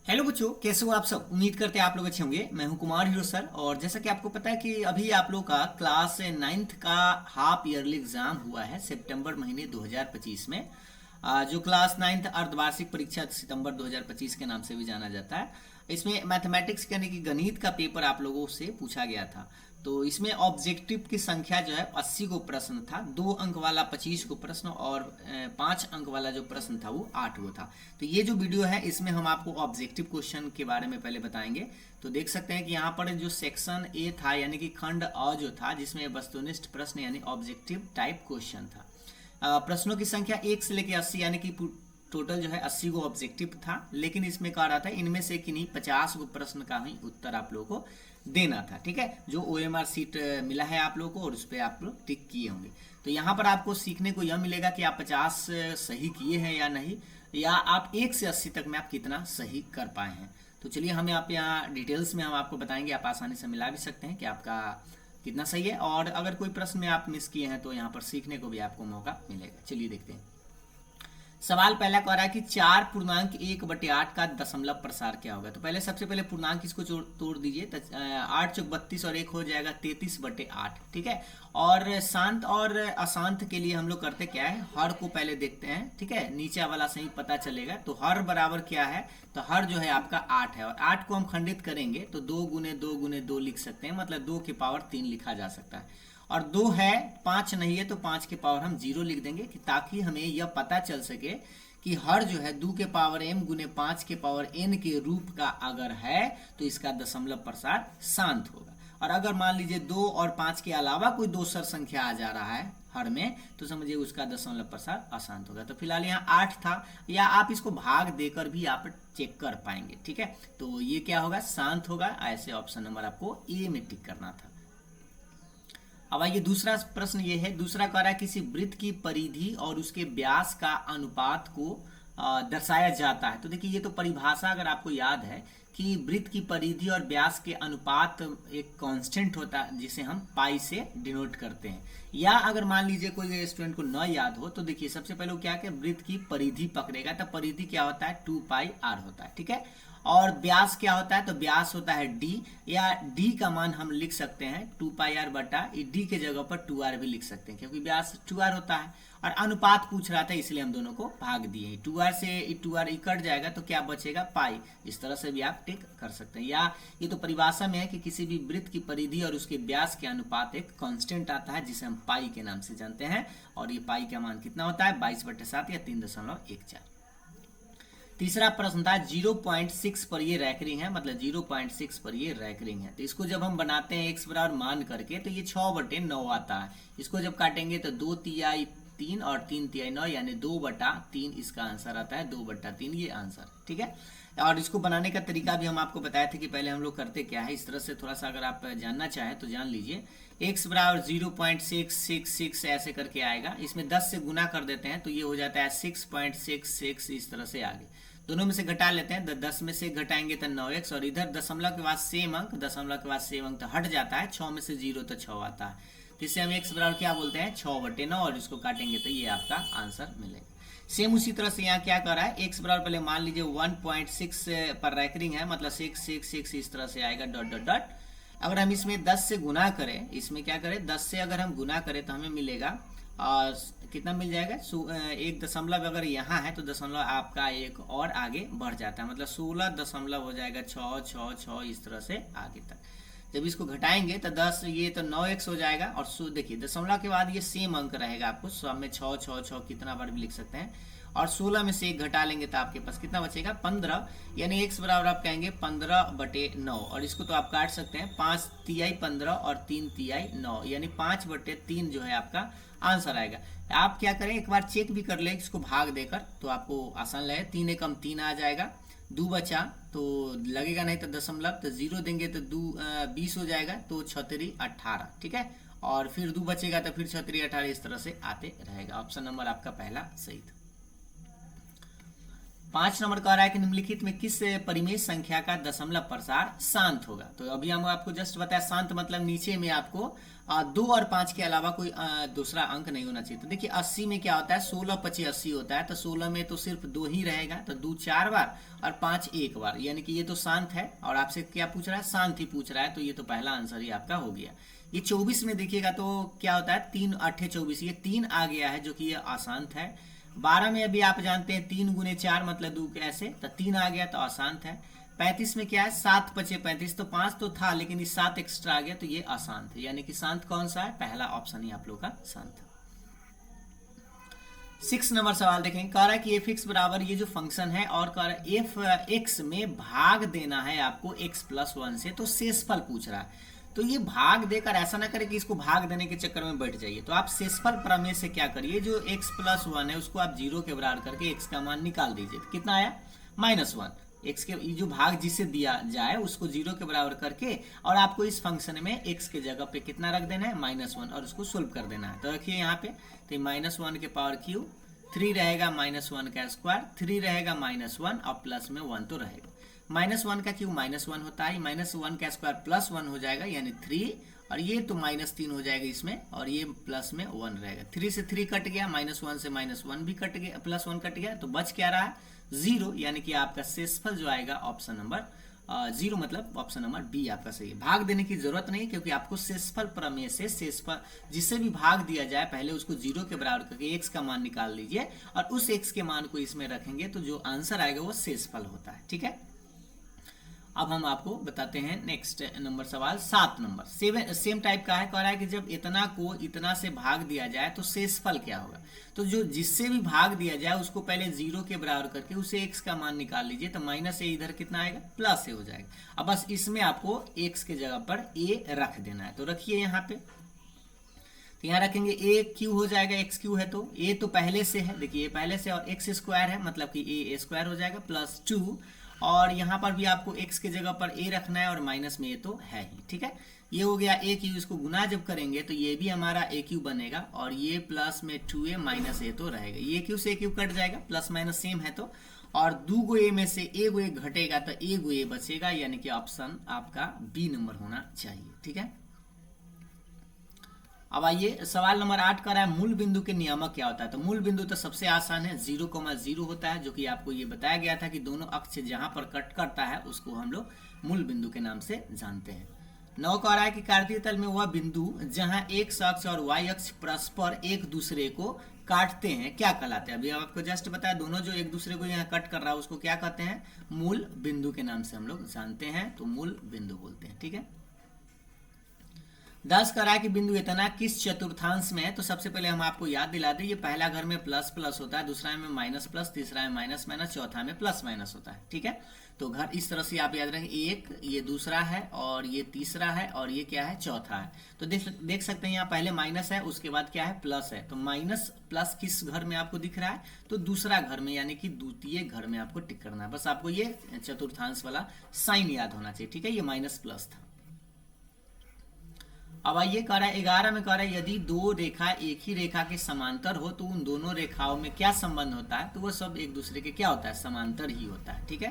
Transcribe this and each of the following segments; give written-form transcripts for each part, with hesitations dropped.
Hello बच्चों, कैसे हो आप सब। उम्मीद करते हैं आप लोग अच्छे होंगे। मैं हूं कुमार हीरो सर। और जैसा कि आपको पता है कि अभी आप लोग का क्लास 9th का हाफ ईयरली एग्जाम हुआ है सितंबर महीने 2025 में। जो क्लास 9th अर्धवार्षिक परीक्षा सितंबर 2025 के नाम से भी जाना जाता है। इसमें मैथमेटिक्स यानी कि गणित का पेपर आप लोगों से पूछा गया था। तो इसमें ऑब्जेक्टिव की संख्या जो है 80 को प्रश्न था। 2 अंक वाला 25 को प्रश्न और 5 अंक वाला जो प्रश्न था वो 8 को था। तो ये जो वीडियो है इसमें हम आपको ऑब्जेक्टिव क्वेश्चन के बारे में पहले बताएंगे। तो देख सकते हैं कि यहाँ पर जो सेक्शन ए था यानी कि खंड अ जो था, जिसमें वस्तुनिष्ठ प्रश्न यानी ऑब्जेक्टिव टाइप क्वेश्चन था। प्रश्नों की संख्या 1 से लेकर 80 यानी कि टोटल जो है 80 को ऑब्जेक्टिव था। लेकिन इसमें कहा रहा था इनमें से किन्हीं 50 को प्रश्न का ही उत्तर आप लोगों को देना था। ठीक है, जो OMR सीट मिला है आप लोगों को और उस पर आप लोग टिक किए होंगे। तो यहाँ पर आपको सीखने को यह मिलेगा कि आप 50 सही किए हैं या नहीं, या आप 1 से 80 तक में आप कितना सही कर पाए हैं। तो चलिए हम यहाँ डिटेल्स में हम आपको बताएंगे। आप आसानी से मिला भी सकते हैं कि आपका कितना सही है। और अगर कोई प्रश्न में आप मिस किए हैं तो यहाँ पर सीखने को भी आपको मौका मिलेगा। चलिए देखते हैं। सवाल पहला कह रहा है कि 4.1/8 का दशमलव प्रसार क्या होगा। तो पहले सबसे पहले पूर्णांक इसको तोड़ दीजिए। तो 8 चौक 32 और 1 हो जाएगा 33/8। ठीक है, और शांत और अशांत के लिए हम लोग करते क्या है, हर को पहले देखते हैं। ठीक है, नीचे वाला सही पता चलेगा। तो हर बराबर क्या है, तो हर जो है आपका 8 है। और 8 को हम खंडित करेंगे तो 2 गुने 2 गुने 2 लिख सकते हैं, मतलब 2 की पावर 3 लिखा जा सकता है। और 2 है, 5 नहीं है, तो 5 के पावर हम 0 लिख देंगे कि ताकि हमें यह पता चल सके कि हर जो है 2 के पावर m गुने 5 के पावर n के रूप का अगर है तो इसका दशमलव प्रसार शांत होगा। और अगर मान लीजिए 2 और 5 के अलावा कोई दोसर संख्या आ जा रहा है हर में, तो समझिए उसका दशमलव प्रसार अशांत होगा। तो फिलहाल यहाँ 8 था, या आप इसको भाग देकर भी आप चेक कर पाएंगे। ठीक है, तो ये क्या होगा, शांत होगा। ऐसे ऑप्शन नंबर आपको ए में टिक करना था। अब आइए दूसरा प्रश्न ये है। दूसरा कह रहा है किसी वृत्त की परिधि और उसके व्यास का अनुपात को दर्शाया जाता है। तो देखिए ये तो परिभाषा अगर आपको याद है कि वृत्त की परिधि और व्यास के अनुपात एक कांस्टेंट होता है जिसे हम पाई से डिनोट करते हैं। या अगर मान लीजिए कोई स्टूडेंट को न याद हो तो देखिए सबसे पहले वो क्या है, वृत्त की परिधि पकड़ेगा। तो परिधि क्या होता है, 2πr होता है। ठीक है, और व्यास क्या होता है, तो व्यास होता है d, या d का मान हम लिख सकते हैं 2πr बटा d के जगह पर 2r भी लिख सकते हैं क्योंकि व्यास 2r होता है। और अनुपात पूछ रहा था इसलिए हम दोनों को भाग दिए। 2r से 2r कट जाएगा तो क्या बचेगा, पाई। इस तरह से भी आप टिक कर सकते हैं। या ये तो परिभाषा में है कि किसी भी वृत्त की परिधि और उसके व्यास के अनुपात एक कांस्टेंट आता है जिसे हम पाई के नाम से जानते हैं। और ये पाई का मान कितना होता है, 22/7 या 3.14। तीसरा प्रश्न था 0.6 पर ये रैकरिंग है, मतलब 0.6 पर ये रैकरिंग है। तो इसको जब हम बनाते हैं x बराबर मान करके तो ये 6/9 आता है। इसको जब काटेंगे तो 2 तिहाई 3 और 3 तिहाई 9 यानी 2/3 इसका आंसर आता है। 2/3 ये आंसर। ठीक है, और इसको बनाने का तरीका भी हम आपको बताए थे कि पहले हम लोग करते क्या है। इस तरह से थोड़ा सा अगर आप जानना चाहें तो जान लीजिए। x बराबर 0.666 ऐसे करके आएगा। इसमें 10 से गुना कर देते हैं तो ये हो जाता है 6.66। इस तरह से आगे दोनों में से घटा लेते हैं। 10 में से घटाएंगे तो 9x, और इधर दशमलव के बाद सेम अंक, दशमलव के बाद सेम अंक तो हट जाता है। 6 में से 0 तो 6 आता है। तो इससे हम x बराबर क्या बोलते हैं, 6/9, और इसको काटेंगे तो ये आपका आंसर मिलेगा। सेम उसी तरह से यहाँ क्या कर रहा है, x बराबर पहले मान लीजिए 1.6 पर रैकरिंग है, मतलब 666 इस तरह से आएगा डॉट डॉट डॉट। अगर हम इसमें 10 से गुना करें, इसमें क्या करें, 10 से अगर हम गुना करें तो हमें मिलेगा और कितना मिल जाएगा, एक दशमलव अगर यहाँ है तो दशमलव आपका एक और आगे बढ़ जाता है, मतलब 16 दशमलव हो जाएगा 666 इस तरह से आगे तक। जब इसको घटाएंगे तो 10 ये तो 9x हो जाएगा। और देखिए दशमलव के बाद ये सेम अंक रहेगा, आपको सब में 6 कितना बार भी लिख सकते हैं। और 16 में से 1 घटा लेंगे तो आपके पास कितना बचेगा, 15। यानी x बराबर आप कहेंगे 15/9। और इसको तो आप काट सकते हैं, 5 तिहाई 15 और 3 तिहाई 9 यानी 5/3 जो है आपका आंसर आएगा। आप क्या करें, एक बार चेक भी कर ले इसको भाग देकर, तो आपको आसान लगे। 3 एकम 3 आ जाएगा। 2 बचा तो लगेगा नहीं तो दशमलव, तो 0 देंगे तो 20 हो जाएगा, तो 6×3 18। ठीक है, और फिर 2 बचेगा तो फिर 6×3 18 इस तरह से आते रहेगा। ऑप्शन नंबर आपका पहला सही था। 5 नंबर कह रहा है कि निम्नलिखित में किस परिमेय संख्या का दशमलव प्रसार शांत होगा। तो अभी हम आपको जस्ट बताया, शांत मतलब नीचे में आपको 2 और 5 के अलावा कोई दूसरा अंक नहीं होना चाहिए। तो देखिए 80 में क्या होता है, 16 25 80 होता है, तो 16 में तो सिर्फ 2 ही रहेगा, तो 2 4 बार और 5 1 बार, यानी कि ये तो शांत है। और आपसे क्या पूछ रहा है, शांत ही पूछ रहा है, तो ये तो पहला आंसर ही आपका हो गया। ये 24 में देखिएगा तो क्या होता है, 3 8 24, ये 3 आ गया है जो कि ये अशांत है। 12 में अभी आप जानते हैं 3 गुने 4 मतलब 2 कैसे, तो 3 आ गया तो अशांत है। 35 में क्या है, 7 5 35, तो 5 तो था लेकिन ये 7 एक्स्ट्रा आ गया तो ये अशांत है, यानी कि शांत कौन सा है, पहला ऑप्शन ही आप लोग का शांत। 6 नंबर सवाल देखेंगे, कह रहा है कि एफ एक्स बराबर ये जो फंक्शन है और कह रहा है एफ एक्स में भाग देना है आपको x प्लस 1 से, तो शेषफल पूछ रहा है। तो ये भाग देकर ऐसा ना करें कि इसको भाग देने के चक्कर में बैठ जाइए, तो आप शेषफल प्रमेय से क्या करिए, जो x प्लस 1 है उसको आप 0 के बराबर करके x का मान निकाल दीजिए। तो कितना आया, -1। x के जो भाग जिसे दिया जाए उसको 0 के बराबर करके और आपको इस फंक्शन में x के जगह पे कितना रख देना है, -1, और उसको सोल्व कर देना है। तो रखिए यहाँ पे, तो -1 के पावर क्यूब, 3 रहेगा -1 का स्क्वायर, 3 रहेगा -1 और प्लस में 1 तो रहेगा। -1 का क्यूब -1 होता है, -1 का स्क्वायर +1 हो जाएगा यानी 3, और ये तो -3 हो जाएगा इसमें, और ये प्लस में 1 रहेगा। 3 से 3 कट गया, -1 से -1 भी कट गया, +1 कट गया, तो बच क्या रहा है, 0, यानी कि आपका शेषफल जो आएगा ऑप्शन नंबर 0, मतलब ऑप्शन नंबर बी आपका सही है। भाग देने की जरूरत नहीं, क्योंकि आपको शेषफल प्रमेय से शेषफल जिसे भी भाग दिया जाए पहले उसको 0 के बराबर करके x का मान निकाल लीजिए और उस x के मान को इसमें रखेंगे तो जो आंसर आएगा वो शेषफल होता है। ठीक है, अब हम आपको बताते हैं नेक्स्ट नंबर सवाल 7 नंबर, सेम टाइप का है। कह रहा है कि जब इतना को इतना से भाग दिया जाए तो शेषफल क्या होगा। तो जो जिससे भी भाग दिया जाए उसको पहले 0 के बराबर करके उसे x का मान निकाल लीजिए, तो माइनस ए इधर कितना आएगा, प्लस ए हो जाएगा। अब बस इसमें आपको x के जगह पर a रख देना है, तो रखिए यहाँ पे, तो यहाँ रखेंगे a क्यू हो जाएगा, x क्यू है तो a तो पहले से है, देखिए पहले से, और x स्क्वायर है मतलब कि a स्क्वायर हो जाएगा +2, और यहाँ पर भी आपको x के जगह पर a रखना है और माइनस में ये तो है ही। ठीक है, ये हो गया a क्यू, इसको गुना जब करेंगे तो ये भी हमारा a क्यू बनेगा, और ये प्लस में 2a माइनस a तो रहेगा, ये क्यू से a क्यू कट जाएगा, प्लस माइनस सेम है तो, और 2 गो a में से a गो a घटेगा तो a गो a बचेगा, यानी कि ऑप्शन आपका बी नंबर होना चाहिए। ठीक है, अब आइए सवाल नंबर 8 कर रहा है मूल बिंदु के नियामक क्या होता है। तो मूल बिंदु तो सबसे आसान है, 0,0 होता है, जो कि आपको ये बताया गया था कि दोनों अक्ष जहां पर कट करता है उसको हम लोग मूल बिंदु के नाम से जानते हैं। 9 कह रहा है कि कार्तीय तल में वह बिंदु जहां x अक्ष और y अक्ष परस्पर एक दूसरे को काटते हैं क्या कहलाते हैं। अभी आपको जस्ट बताया, दोनों जो एक दूसरे को यहाँ कट कर रहा है उसको क्या कहते हैं, मूल बिंदु के नाम से हम लोग जानते हैं, तो मूल बिंदु बोलते हैं। ठीक है, 10 कह रहा है कि बिंदु इतना किस चतुर्थांश में है। तो सबसे पहले हम आपको याद दिला दें, ये पहला घर में प्लस प्लस होता है, दूसरा में माइनस प्लस, तीसरा में माइनस माइनस, चौथा में प्लस माइनस होता है। ठीक है, तो घर इस तरह से आप याद रखेंगे, एक ये दूसरा है और ये तीसरा है और ये क्या है, चौथा है। तो देख सकते हैं यहाँ पहले माइनस है, उसके बाद क्या है, प्लस है। तो माइनस प्लस किस घर में आपको दिख रहा है, तो दूसरा घर में, यानी कि द्वितीय घर में आपको टिक करना है। बस आपको ये चतुर्थांश वाला साइन याद होना चाहिए। ठीक है, ये माइनस प्लस था। अब आइए कह रहा है 11 में कह रहा है यदि दो रेखा एक ही रेखा के समांतर हो तो उन दोनों रेखाओं में क्या संबंध होता है। तो वो सब एक दूसरे के क्या होता है, समांतर ही होता है। ठीक है,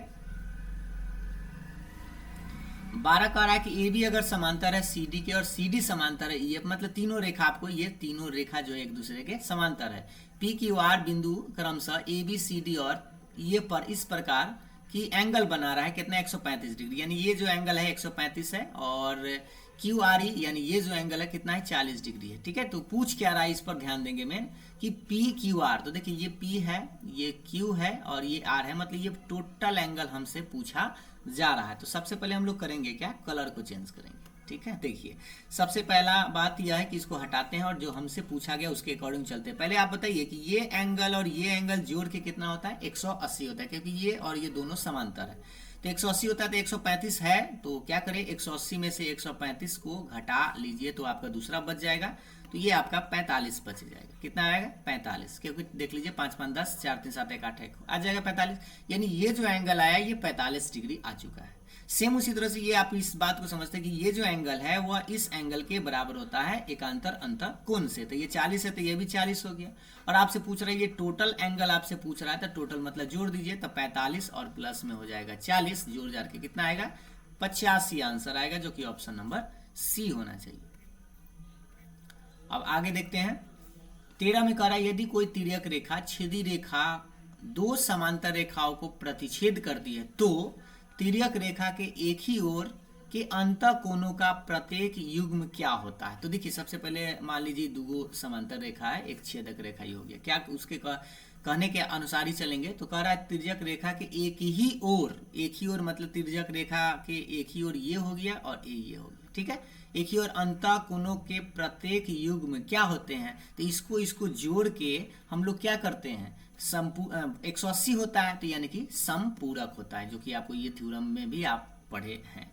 12 कह रहा है कि ए बी अगर समांतर है सी डी के और सी डी समांतर है ई एफ, मतलब तीनों रेखा, आपको ये तीनों रेखा जो है एक दूसरे के समांतर है। पी क्यू आर बिंदु क्रमशः ए बी सी डी और ये पर इस प्रकार की एंगल बना रहा है, कितना 135 डिग्री, यानी ये जो एंगल है 135 है, और क्यू आर ई यानी ये जो एंगल है कितना है, 40 डिग्री है। ठीक है, तो पूछ क्या रहा है, इस पर ध्यान देंगे मैं कि पी क्यू आर, तो देखिए ये पी है, ये क्यू है और ये आर है, मतलब ये टोटल एंगल हमसे पूछा जा रहा है। तो सबसे पहले हम लोग करेंगे क्या, कलर को चेंज करेंगे। ठीक है, देखिए सबसे पहला बात यह है कि इसको हटाते हैं और जो हमसे पूछा गया उसके अकॉर्डिंग चलते हैं। पहले आप बताइए कि ये एंगल और ये एंगल जोड़ के कितना होता है, 180 होता है, क्योंकि ये और ये दोनों समांतर है। तो 180 होता है तो 135 है, तो क्या करें, 180 में से 135 को घटा लीजिए तो आपका दूसरा बच जाएगा, तो ये आपका 45 बच जाएगा। कितना आएगा, 45, क्योंकि देख लीजिए 5 5 10, 4 3 7 1 8 1 आ जाएगा 45, यानी ये जो एंगल आया ये 45 डिग्री आ चुका है। सेम उसी तरह से ये आप इस बात को समझते हैं कि ये जो एंगल है वह इस एंगल के बराबर होता है एकांतर अंतः कोण से। तो ये 40 है तो ये भी 40 हो गया। और आपसे पूछ रहा है ये टोटल एंगल आपसे पूछ रहा है, तो टोटल मतलब जोड़ दीजिए, तो 45 और प्लस में हो जाएगा 40, जोड़ जार के कितना आएगा 85 आंसर आएगा, जो कि ऑप्शन नंबर सी होना चाहिए। अब आगे देखते हैं 13 में कह रहा है यदि कोई तिर्यक रेखा छेदी रेखा दो समांतर रेखाओं को प्रतिच्छेद करती है तो तिर्यक रेखा के एक ही ओर के अंतः कोणों का प्रत्येक युग्म क्या होता है। तो देखिए सबसे पहले मान लीजिए दो समांतर रेखा है, एक छेदक रेखा ही हो गया, क्या उसके कहने के अनुसार ही चलेंगे। तो कह रहा है तिर्यक रेखा के एक ही ओर मतलब तिर्यक रेखा के एक ही ओर ये हो गया और ये हो गया, ठीक है। एक ही और अंतः कोणों के प्रत्येक युग्म क्या होते हैं, तो इसको जोड़ के हम लोग क्या करते हैं 180 होता है, तो यानी कि समपूरक होता है, जो कि आपको ये थ्योरम में भी आप पढ़े हैं।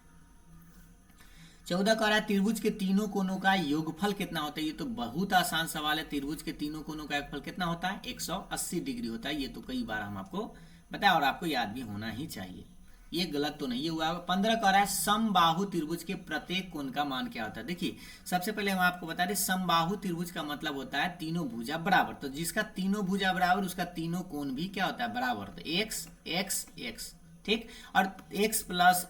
14 कह रहा है त्रिभुज के तीनों कोणों का योगफल कितना होता है। ये तो बहुत आसान सवाल है। त्रिभुज के तीनों कोणों का योगफल कितना होता है 180 डिग्री होता है। ये तो कई बार हम आपको बताया और आपको याद भी होना ही चाहिए, ये गलत तो नहीं हुआ। 15 कह रहा है समबाहु त्रिभुज के प्रत्येक कोण का मान क्या होता है। देखिए सबसे पहले हम आपको बता दें समबाहु त्रिभुज का मतलब होता है तीनों भुजा बराबर। तो जिसका तीनों भुजा बराबर उसका तीनों कोण भी क्या होता है बराबर। तो x x x, ठीक। और x प्लस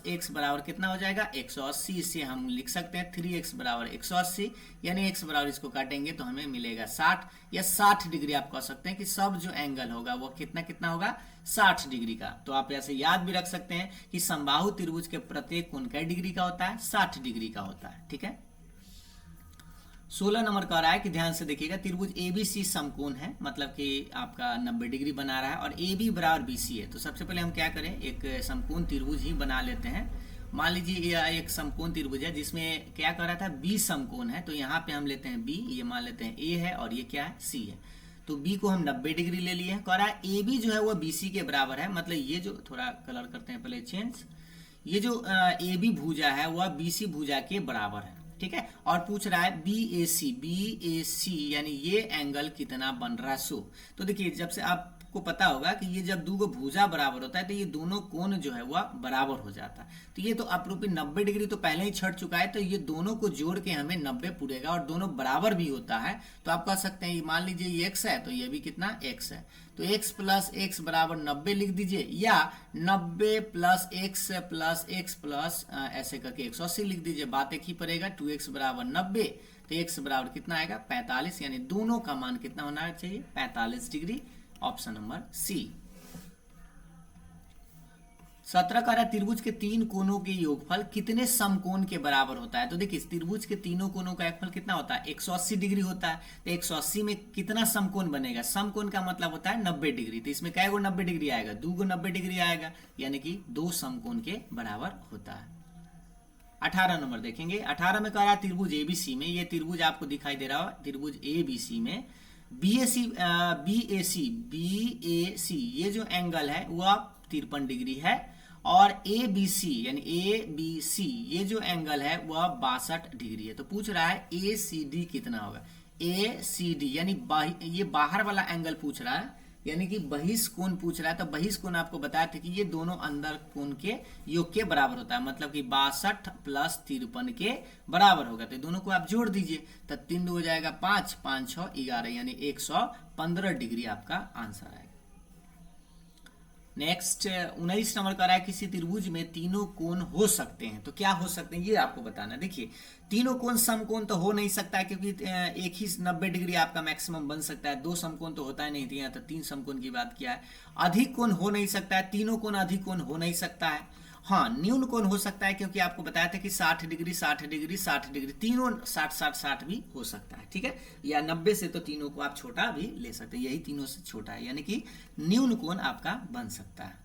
x बराबर कितना हो जाएगा 180। इससे हम लिख सकते हैं 3x बराबर 180, यानी x बराबर इसको काटेंगे तो हमें मिलेगा 60 या 60 डिग्री। आप कह सकते हैं कि सब जो एंगल होगा वो कितना होगा 60 डिग्री का। तो आप ऐसे याद भी रख सकते हैं कि समबाहु त्रिभुज के प्रत्येक कोण कै डिग्री का होता है 60 डिग्री का होता है, ठीक है। 16 नंबर कह रहा है कि ध्यान से देखिएगा त्रिभुज ABC समकोण है, मतलब कि आपका 90 डिग्री बना रहा है और AB बराबर BC है। तो सबसे पहले हम क्या करें एक समकोण त्रिभुज ही बना लेते हैं। मान लीजिए यह एक समकोण त्रिभुज है जिसमें क्या कह रहा था B समकोण है, तो यहाँ पे हम लेते हैं B, ये मान लेते हैं A है और ये क्या है C है। तो B को हम 90 डिग्री ले लिए हैं। कह रहा है AB जो है वो BC के बराबर है, मतलब ये जो थोड़ा कलर करते हैं पहले चेंज, ये जो AB भुजा है वह BC भुजा के बराबर है, ठीक है। और पूछ रहा है BAC यानी ये एंगल कितना बन रहा है 100। तो देखिए जब से आपको पता होगा कि ये जब दो भुजा बराबर होता है तो ये दोनों कोण जो है वह बराबर हो जाता है। तो ये तो अपरूपी 90 डिग्री तो पहले ही छट चुका है, तो ये दोनों को जोड़ के हमें 90 पूरेगा और दोनों बराबर भी होता है। तो आप कह सकते हैं मान लीजिए ये x है तो ये भी कितना x है, तो x प्लस x बराबर 90 लिख दीजिए, या 90 प्लस x प्लस ऐसे करके 180 लिख दीजिए, बात एक ही पड़ेगा। 2x बराबर 90 तो x बराबर कितना आएगा 45, यानी दोनों का मान कितना होना चाहिए 45 डिग्री, ऑप्शन नंबर सी। 17 कह रहा है त्रिभुज के तीन कोणों के योगफल कितने समकोण के बराबर होता है। तो देखिए त्रिभुज के तीनों कोणों का योगफल कितना होता है 180 डिग्री होता है। तो 180 में कितना समकोण बनेगा, समकोण का मतलब होता है 90 डिग्री। तो इसमें कै गो 90 डिग्री आएगा, 2 गो 90 डिग्री आएगा, यानी कि 2 समकोण के बराबर होता है। 18 नंबर देखेंगे। 18 में कह रहा है त्रिभुज ABC में, ये त्रिभुज आपको दिखाई दे रहा है त्रिभुज ABC में BAC ये जो एंगल है वह 53 डिग्री है, और ABC यानी ABC ये जो एंगल है वह 62 डिग्री है। तो पूछ रहा है ACD कितना होगा। ACD यानी ये बाहर वाला एंगल पूछ रहा है, यानी कि बहिष्कोण पूछ रहा है। तो बहिष्कोण आपको बताया था कि ये दोनों अंदर कोण के योग के बराबर होता है, मतलब कि 62 प्लस 53 के बराबर होगा। तो दोनों को आप जोड़ दीजिए, तो 3 हो जाएगा 5, 5 6 11, यानी 115 डिग्री आपका आंसर आएगा। नेक्स्ट 19 नंबर का रहा है किसी त्रिभुज में तीनों कोण हो सकते हैं। तो क्या हो सकते हैं ये आपको बताना। देखिए तीनों कोण समकोण तो हो नहीं सकता है, क्योंकि एक ही 90 डिग्री आपका मैक्सिमम बन सकता है। 2 समकोण तो होता ही नहीं, यहाँ तो 3 समकोण की बात किया है। अधिक कोण हो नहीं सकता है, तीनों कोण अधिक कोण हो नहीं सकता है। हाँ न्यून कोण हो सकता है, क्योंकि आपको बताया था कि 60 डिग्री 60 डिग्री 60 डिग्री, तीनों 60 60 60 भी हो सकता है, ठीक है। या 90 से तो तीनों को आप छोटा भी ले सकते हैं, यही तीनों से छोटा है, यानी कि न्यून कोण आपका बन सकता है।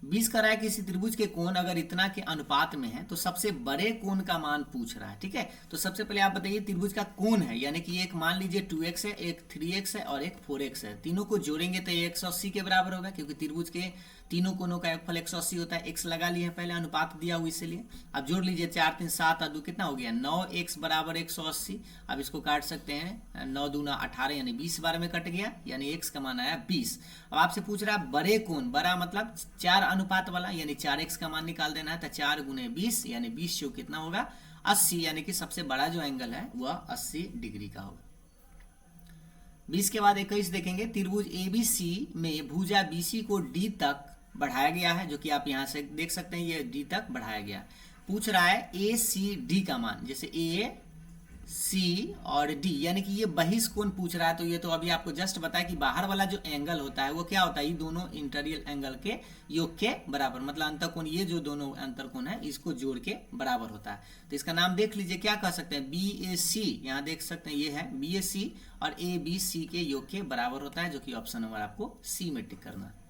20 का रहा है किसी त्रिभुज के कोण अगर इतना के अनुपात में है तो सबसे बड़े कोण का मान पूछ रहा है, ठीक है। तो सबसे पहले आप बताइए त्रिभुज का कोण है, यानी कि एक मान लीजिए 2x है, एक 3x है और एक 4x है। तीनों को जोड़ेंगे तो ये 180 के बराबर होगा, क्योंकि त्रिभुज के तीनों कोणों का योगफल 180 होता है। x लगा लिए पहले, अनुपात दिया हुआ इसलिए। अब जोड़ लीजिए 4 3 7 और 2 कितना हो गया 9x बराबर 180। अब इसको काट सकते हैं, 9 दूना 18 यानी 20 बार में कट गया, यानी x का मान आया 20। अब आपसे पूछ रहा है बड़े कोण, बड़ा मतलब 4 अनुपात वाला, यानी 4x का मान निकाल देना है। तो 4 गुने 20 यानी 20 चौक कितना होगा 80, यानी कि सबसे बड़ा जो एंगल है वह 80 डिग्री का होगा। 20 के बाद 21 देखेंगे। त्रिभुज ABC में भुजा BC को D तक बढ़ाया गया है, जो कि आप यहाँ से देख सकते हैं, ये D तक बढ़ाया गया। पूछ रहा है ACD का मान, जैसे AC और D, यानी कि ये बहिष कोण पूछ रहा है। तो ये तो अभी आपको जस्ट बताया कि बाहर वाला जो एंगल होता है वो क्या होता है, ये दोनों इंटीरियर एंगल के योग के बराबर, मतलब अंतःकोण, ये जो दोनों अंतःकोण है इसको जोड़ के बराबर होता है। तो इसका नाम देख लीजिए, क्या कह सकते हैं, BAC, यहाँ देख सकते हैं ये है BAC और ABC के योग के बराबर होता है, जो कि ऑप्शन नंबर आपको C में टिक करना है।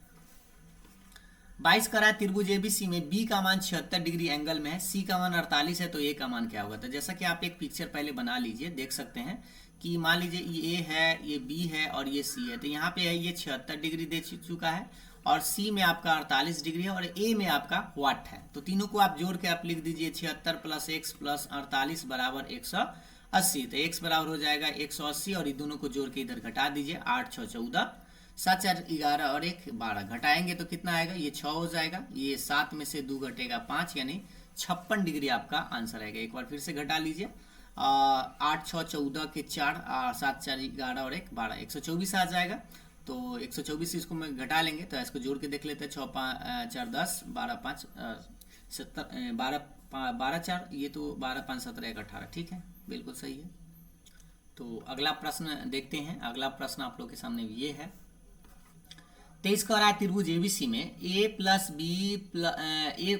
22 करा है त्रिभुज ABC में B का मान 76 डिग्री एंगल में है, C का मान 48 है, तो A का मान क्या होगा। तो जैसा कि आप एक पिक्चर पहले बना लीजिए, देख सकते हैं कि मान लीजिए ये A है, ये B है और ये C है। तो यहाँ पे है ये 76 डिग्री दे चुका है और C में आपका 48 डिग्री है और A में आपका वाट है। तो तीनों को आप जोड़ के आप लिख दीजिए 76 + x + 48 बराबर 180। तो x बराबर हो जाएगा 180 और ये दोनों को जोड़ के इधर घटा दीजिए, 8 6 14, 7 4 11 और 1 12, घटाएंगे तो कितना आएगा, ये 6 हो जाएगा, ये 7 में से 2 घटेगा 5, यानी 56 डिग्री आपका आंसर आएगा। एक बार फिर से घटा लीजिए, 8 6 14 के 4, 7 4 11 और 1 12, 124 आ जाएगा। तो 124 इसको मैं घटा लेंगे, तो इसको जोड़ के देख लेते हैं, 6 5 4 10, 12 5 17, 12 4, ये तो 12 5 17 1 18, ठीक है, बिल्कुल सही है। तो अगला प्रश्न देखते हैं। अगला प्रश्न आप लोग के सामने ये है। 23 का रहा है त्रिभुज ABC में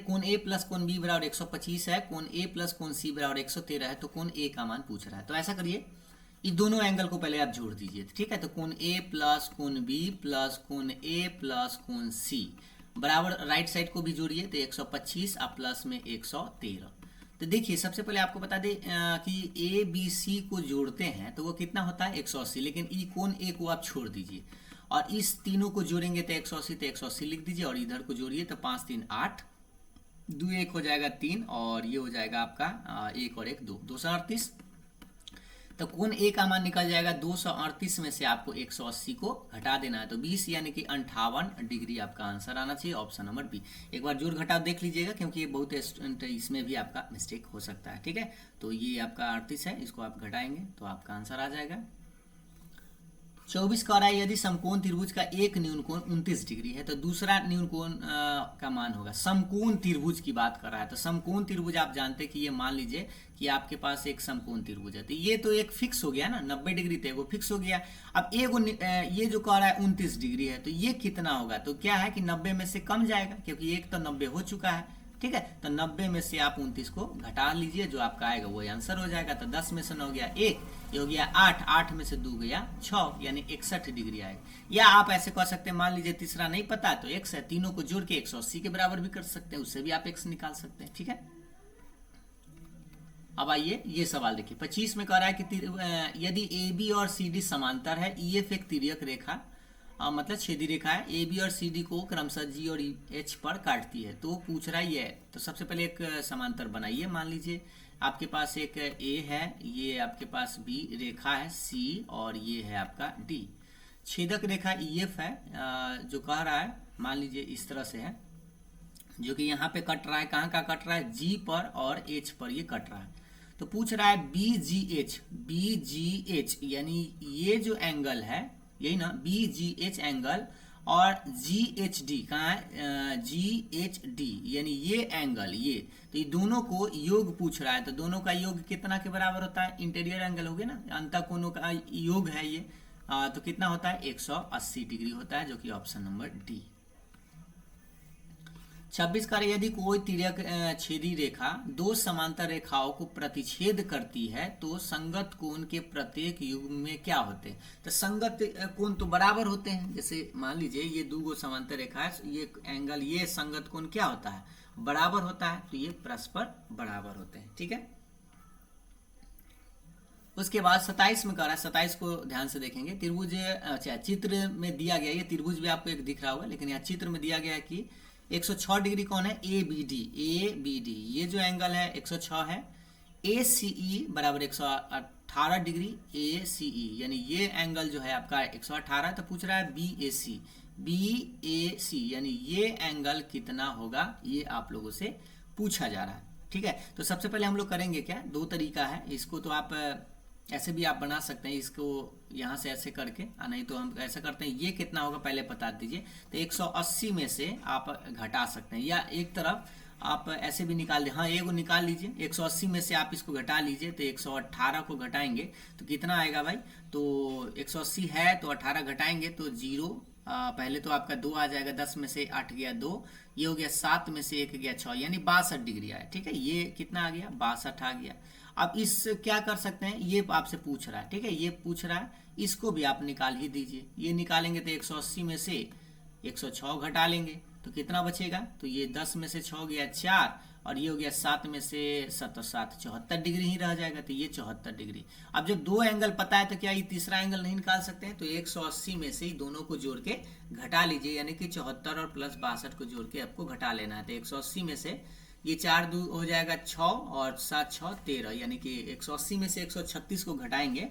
कोण A प्लस कोण B बराबर 125 है, कोण A प्लस कोण C बराबर 113 है, तो कोण A का मान पूछ रहा है। तो ऐसा करिए, ये दोनों एंगल को पहले आप जोड़ दीजिए, ठीक है। तो कोण A प्लस कोण B प्लस कोण A प्लस कोण C बराबर राइट साइड को भी जोड़िए, तो 125 और प्लस में 113। तो देखिए, सबसे पहले आपको बता दें कि ABC को जोड़ते हैं तो वो कितना होता है 180, लेकिन ई कोण A को आप छोड़ दीजिए और इस तीनों को जोड़ेंगे तो 180, तो 180 लिख दीजिए और इधर को जोड़िए, तो 5 3 8, 2 1 हो जाएगा 3 और ये हो जाएगा आपका 1 और 1 2, 238। तो कोण A का मान निकल जाएगा 238 में से आपको 180 को घटा देना है, तो 20 यानी कि 58 डिग्री आपका आंसर आना चाहिए, ऑप्शन नंबर बी। एक बार जोड़ घटाव देख लीजिएगा, क्योंकि ये बहुत स्टूडेंट इसमें भी आपका मिस्टेक हो सकता है, ठीक है। तो ये आपका 38 है, इसको आप घटाएंगे तो आपका आंसर आ जाएगा। 24 कह रहा है, यदि समकोण त्रिभुज का एक न्यून कोण 29 डिग्री है तो दूसरा न्यून कोण का मान होगा। समकोण त्रिभुज की बात कर रहा है, तो समकोण त्रिभुज आप जानते हैं कि ये मान लीजिए कि आपके पास एक समकोण त्रिभुज है, तो ये तो एक फिक्स हो गया ना, 90 डिग्री थे, वो फिक्स हो गया। अब ये जो कह रहा है 29 डिग्री है, तो ये कितना होगा, तो क्या है कि 90 में से कम जाएगा, क्योंकि एक तो 90 हो चुका है, ठीक है। तो 90 में से आप 29 को घटा लीजिए, जो आपका आएगा वो आंसर हो जाएगा। तो 10 में से 9 गया 1, ये हो गया 8, 8 में से 2 गया 6, यानी 61 डिग्री आएगा। या आप ऐसे कह सकते हैं, मान लीजिए तीसरा नहीं पता तो x है, तीनों को जोड़ के 180 के बराबर भी कर सकते हैं, उससे भी आप x निकाल सकते हैं, ठीक है। अब आइए ये सवाल देखिए। 25 में कह रहा है कि यदि AB और CD समांतर है, EF एक तिर्यक रेखा मतलब छेदी रेखा है, AB और CD को क्रमशः G और H पर काटती है, तो पूछ रहा है ये। तो सबसे पहले एक समांतर बनाइए। मान लीजिए आपके पास एक A है, ये आपके पास B रेखा है C और ये है आपका D। छेदक रेखा EF है, जो कह रहा है मान लीजिए इस तरह से है, जो कि यहाँ पे कट रहा है, कहाँ का कट रहा है, G पर और H पर ये कट रहा है। तो पूछ रहा है BGH, यानी ये जो एंगल है, यही ना, BGH एंगल और GHD कहाँ है, GHD यानी ये एंगल, ये तो ये दोनों को योग पूछ रहा है। तो दोनों का योग कितना के बराबर होता है, इंटीरियर एंगल हो गया ना, अंतःकोणों का योग है ये, तो कितना होता है 180 डिग्री होता है, जो कि ऑप्शन नंबर डी। 26 का यदि कोई तिर्यक छेदी रेखा दो समांतर रेखाओं को प्रतिच्छेद करती है तो संगत कोण के प्रत्येक युग्म में क्या होते हैं। तो संगत कोण तो बराबर होते हैं, जैसे मान लीजिए ये दो समांतर रेखा है, ये एंगल, ये संगत कोण क्या होता है, बराबर होता है, तो ये परस्पर बराबर होते हैं, ठीक है। उसके बाद 27 में कह रहा है, 27 को ध्यान से देखेंगे। त्रिभुज, अच्छा चित्र में दिया गया, ये त्रिभुज भी आपको एक दिख रहा होगा, लेकिन यहाँ चित्र में दिया गया है कि 106 डिग्री कौन है, ABD, ये जो एंगल है 106 है। ACE बराबर 118 डिग्री, ACE यानी ये एंगल जो है आपका 118। तो पूछ रहा है BAC, BAC, यानी ये एंगल कितना होगा, ये आप लोगों से पूछा जा रहा है। ठीक है, तो सबसे पहले हम लोग करेंगे क्या, दो तरीका है इसको, तो आप ऐसे भी आप बना सकते हैं इसको, यहाँ से ऐसे करके, नहीं तो हम ऐसा करते हैं, ये कितना होगा पहले बता दीजिए। तो 180 में से आप घटा सकते हैं, या एक तरफ आप ऐसे भी निकाल दे, हाँ एगो निकाल लीजिए, 180 में से आप इसको घटा लीजिए, तो 118 को घटाएंगे तो कितना आएगा भाई, तो 180 है तो 18 घटाएंगे तो 0, पहले तो आपका 2 आ जाएगा, 10 में से 8 गया 2, ये हो गया 7 में से 1 गया 6, यानी 62 डिग्री आया। ठीक है, ये कितना आ गया, 62 आ गया। अब इस क्या कर सकते हैं, ये आपसे पूछ रहा है, ठीक है, ये पूछ रहा है, इसको भी आप निकाल ही दीजिए। ये निकालेंगे तो 180 में से 106 घटा लेंगे तो कितना बचेगा, तो ये 10 में से 6 गया 4, और ये हो गया 7 में से 7 74 डिग्री ही रह जाएगा, तो ये 74 डिग्री। अब जब दो एंगल पता है तो क्या ये तीसरा एंगल नहीं निकाल सकते हैं, तो 180 में से ही दोनों को जोड़ के घटा लीजिए, यानी कि 74 और प्लस 62 को जोड़ के आपको घटा लेना है। तो 180 में से ये 4 2 हो जाएगा 6, और 7 6 13, यानी कि 180 में से 136 को घटाएंगे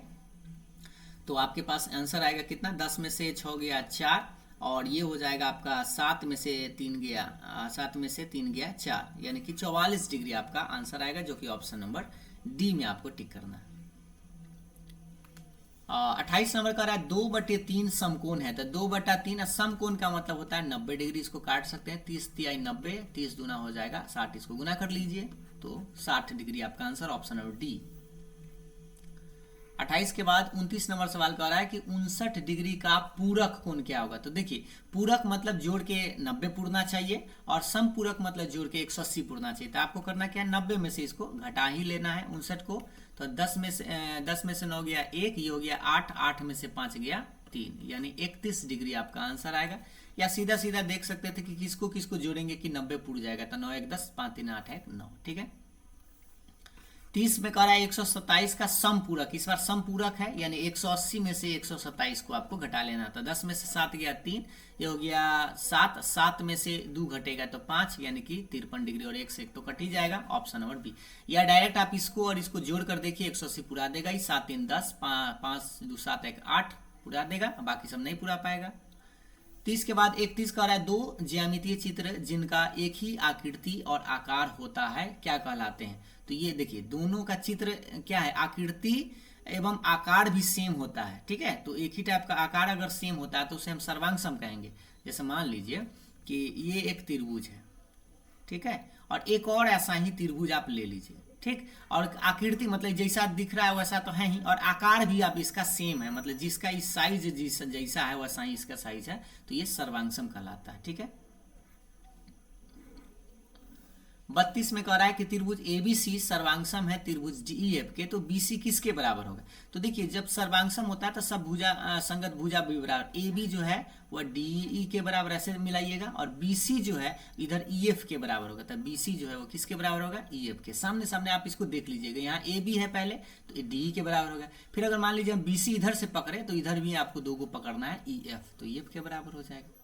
तो आपके पास आंसर आएगा कितना, 10 में से 6 गया 4, और ये हो जाएगा आपका 7 में से 3 गया 7 में से 3 गया 4, यानी कि 44 डिग्री आपका आंसर आएगा, जो कि ऑप्शन नंबर डी में आपको टिक करना है। 28 नंबर का रहा है 2/3 समकोण है, तो 2/3 समकोण का मतलब होता है 90 डिग्री, इसको काट सकते हैं, 30 तिहाई 90, 30 दूना हो जाएगा 60, इसको गुना कर लीजिए तो 60 डिग्री आपका आंसर, ऑप्शन नंबर डी। 28 के बाद 29 नंबर सवाल कर रहा है कि 59 डिग्री का पूरक कोण क्या होगा। तो देखिए, पूरक मतलब जोड़ के 90 पुरना चाहिए, और समपूरक मतलब जोड़ के 180 पुरना चाहिए। तो आपको करना क्या है, 90 में से इसको घटा ही लेना है 59 को, तो 10 में से 9 गया 1, ये हो गया 8, 8 में से 5 गया 3, यानी 31 डिग्री आपका आंसर आएगा। या सीधा सीधा देख सकते थे कि किसको किसको जोड़ेंगे कि 90 पुर जाएगा, तो 9 1 10, 5 3 8 1 9। ठीक है, 30 में कह रहा है 127 का समपूरक, इस बार समपूरक है, यानी 180 में से 127 को आपको घटा लेना था। 10 में से 7 गया 3, ये हो गया 7, 7 में से 2 घटेगा तो 5, यानी कि 53 डिग्री, और 1 से 1 तो कट ही जाएगा, ऑप्शन नंबर बी। या डायरेक्ट आप इसको और इसको जोड़ कर देखिए, 180 पूरा देगा ही, 7 3 10, 5 2 7 1 8 पूरा देगा, बाकी सब नहीं पूरा पाएगा। 30 के बाद 31 का रहा है, दो ज्यामितीय चित्र जिनका एक ही आकृति और आकार होता है क्या कहलाते हैं। तो ये देखिए, दोनों का चित्र क्या है, आकृति एवं आकार भी सेम होता है। ठीक है, तो एक ही टाइप का आकार अगर सेम होता है तो उसे हम सर्वांगसम कहेंगे। जैसे मान लीजिए कि ये एक त्रिभुज है, ठीक है, और एक और ऐसा ही त्रिभुज आप ले लीजिए, ठीक, और आकृति मतलब जैसा दिख रहा है वैसा तो है ही, और आकार भी आप इसका सेम है, मतलब जिसका इस साइज जैसा है वैसा ही इसका साइज है, तो ये सर्वांगसम कहलाता है। ठीक है, 32 में कह रहा है कि त्रिभुज एबीसी सर्वांगसम है त्रिभुज डीईएफ के, तो बीसी किसके बराबर होगा। तो देखिए, जब सर्वांगसम होता है तो सब भुजा संगत भुजा भी बराबर, ए बी जो है वह डीई के बराबर ऐसे मिलाइएगा, और बीसी जो है इधर ईएफ के बराबर होगा, तो बीसी जो है वो किसके बराबर होगा, ईएफ के। सामने सामने आप इसको देख लीजिएगा, यहाँ ए बी है पहले तो डीई के बराबर होगा, फिर अगर मान लीजिए हम बीसी इधर से पकड़े तो इधर भी आपको दो को पकड़ना है ईएफ, तो ईएफ के बराबर हो जाएगा।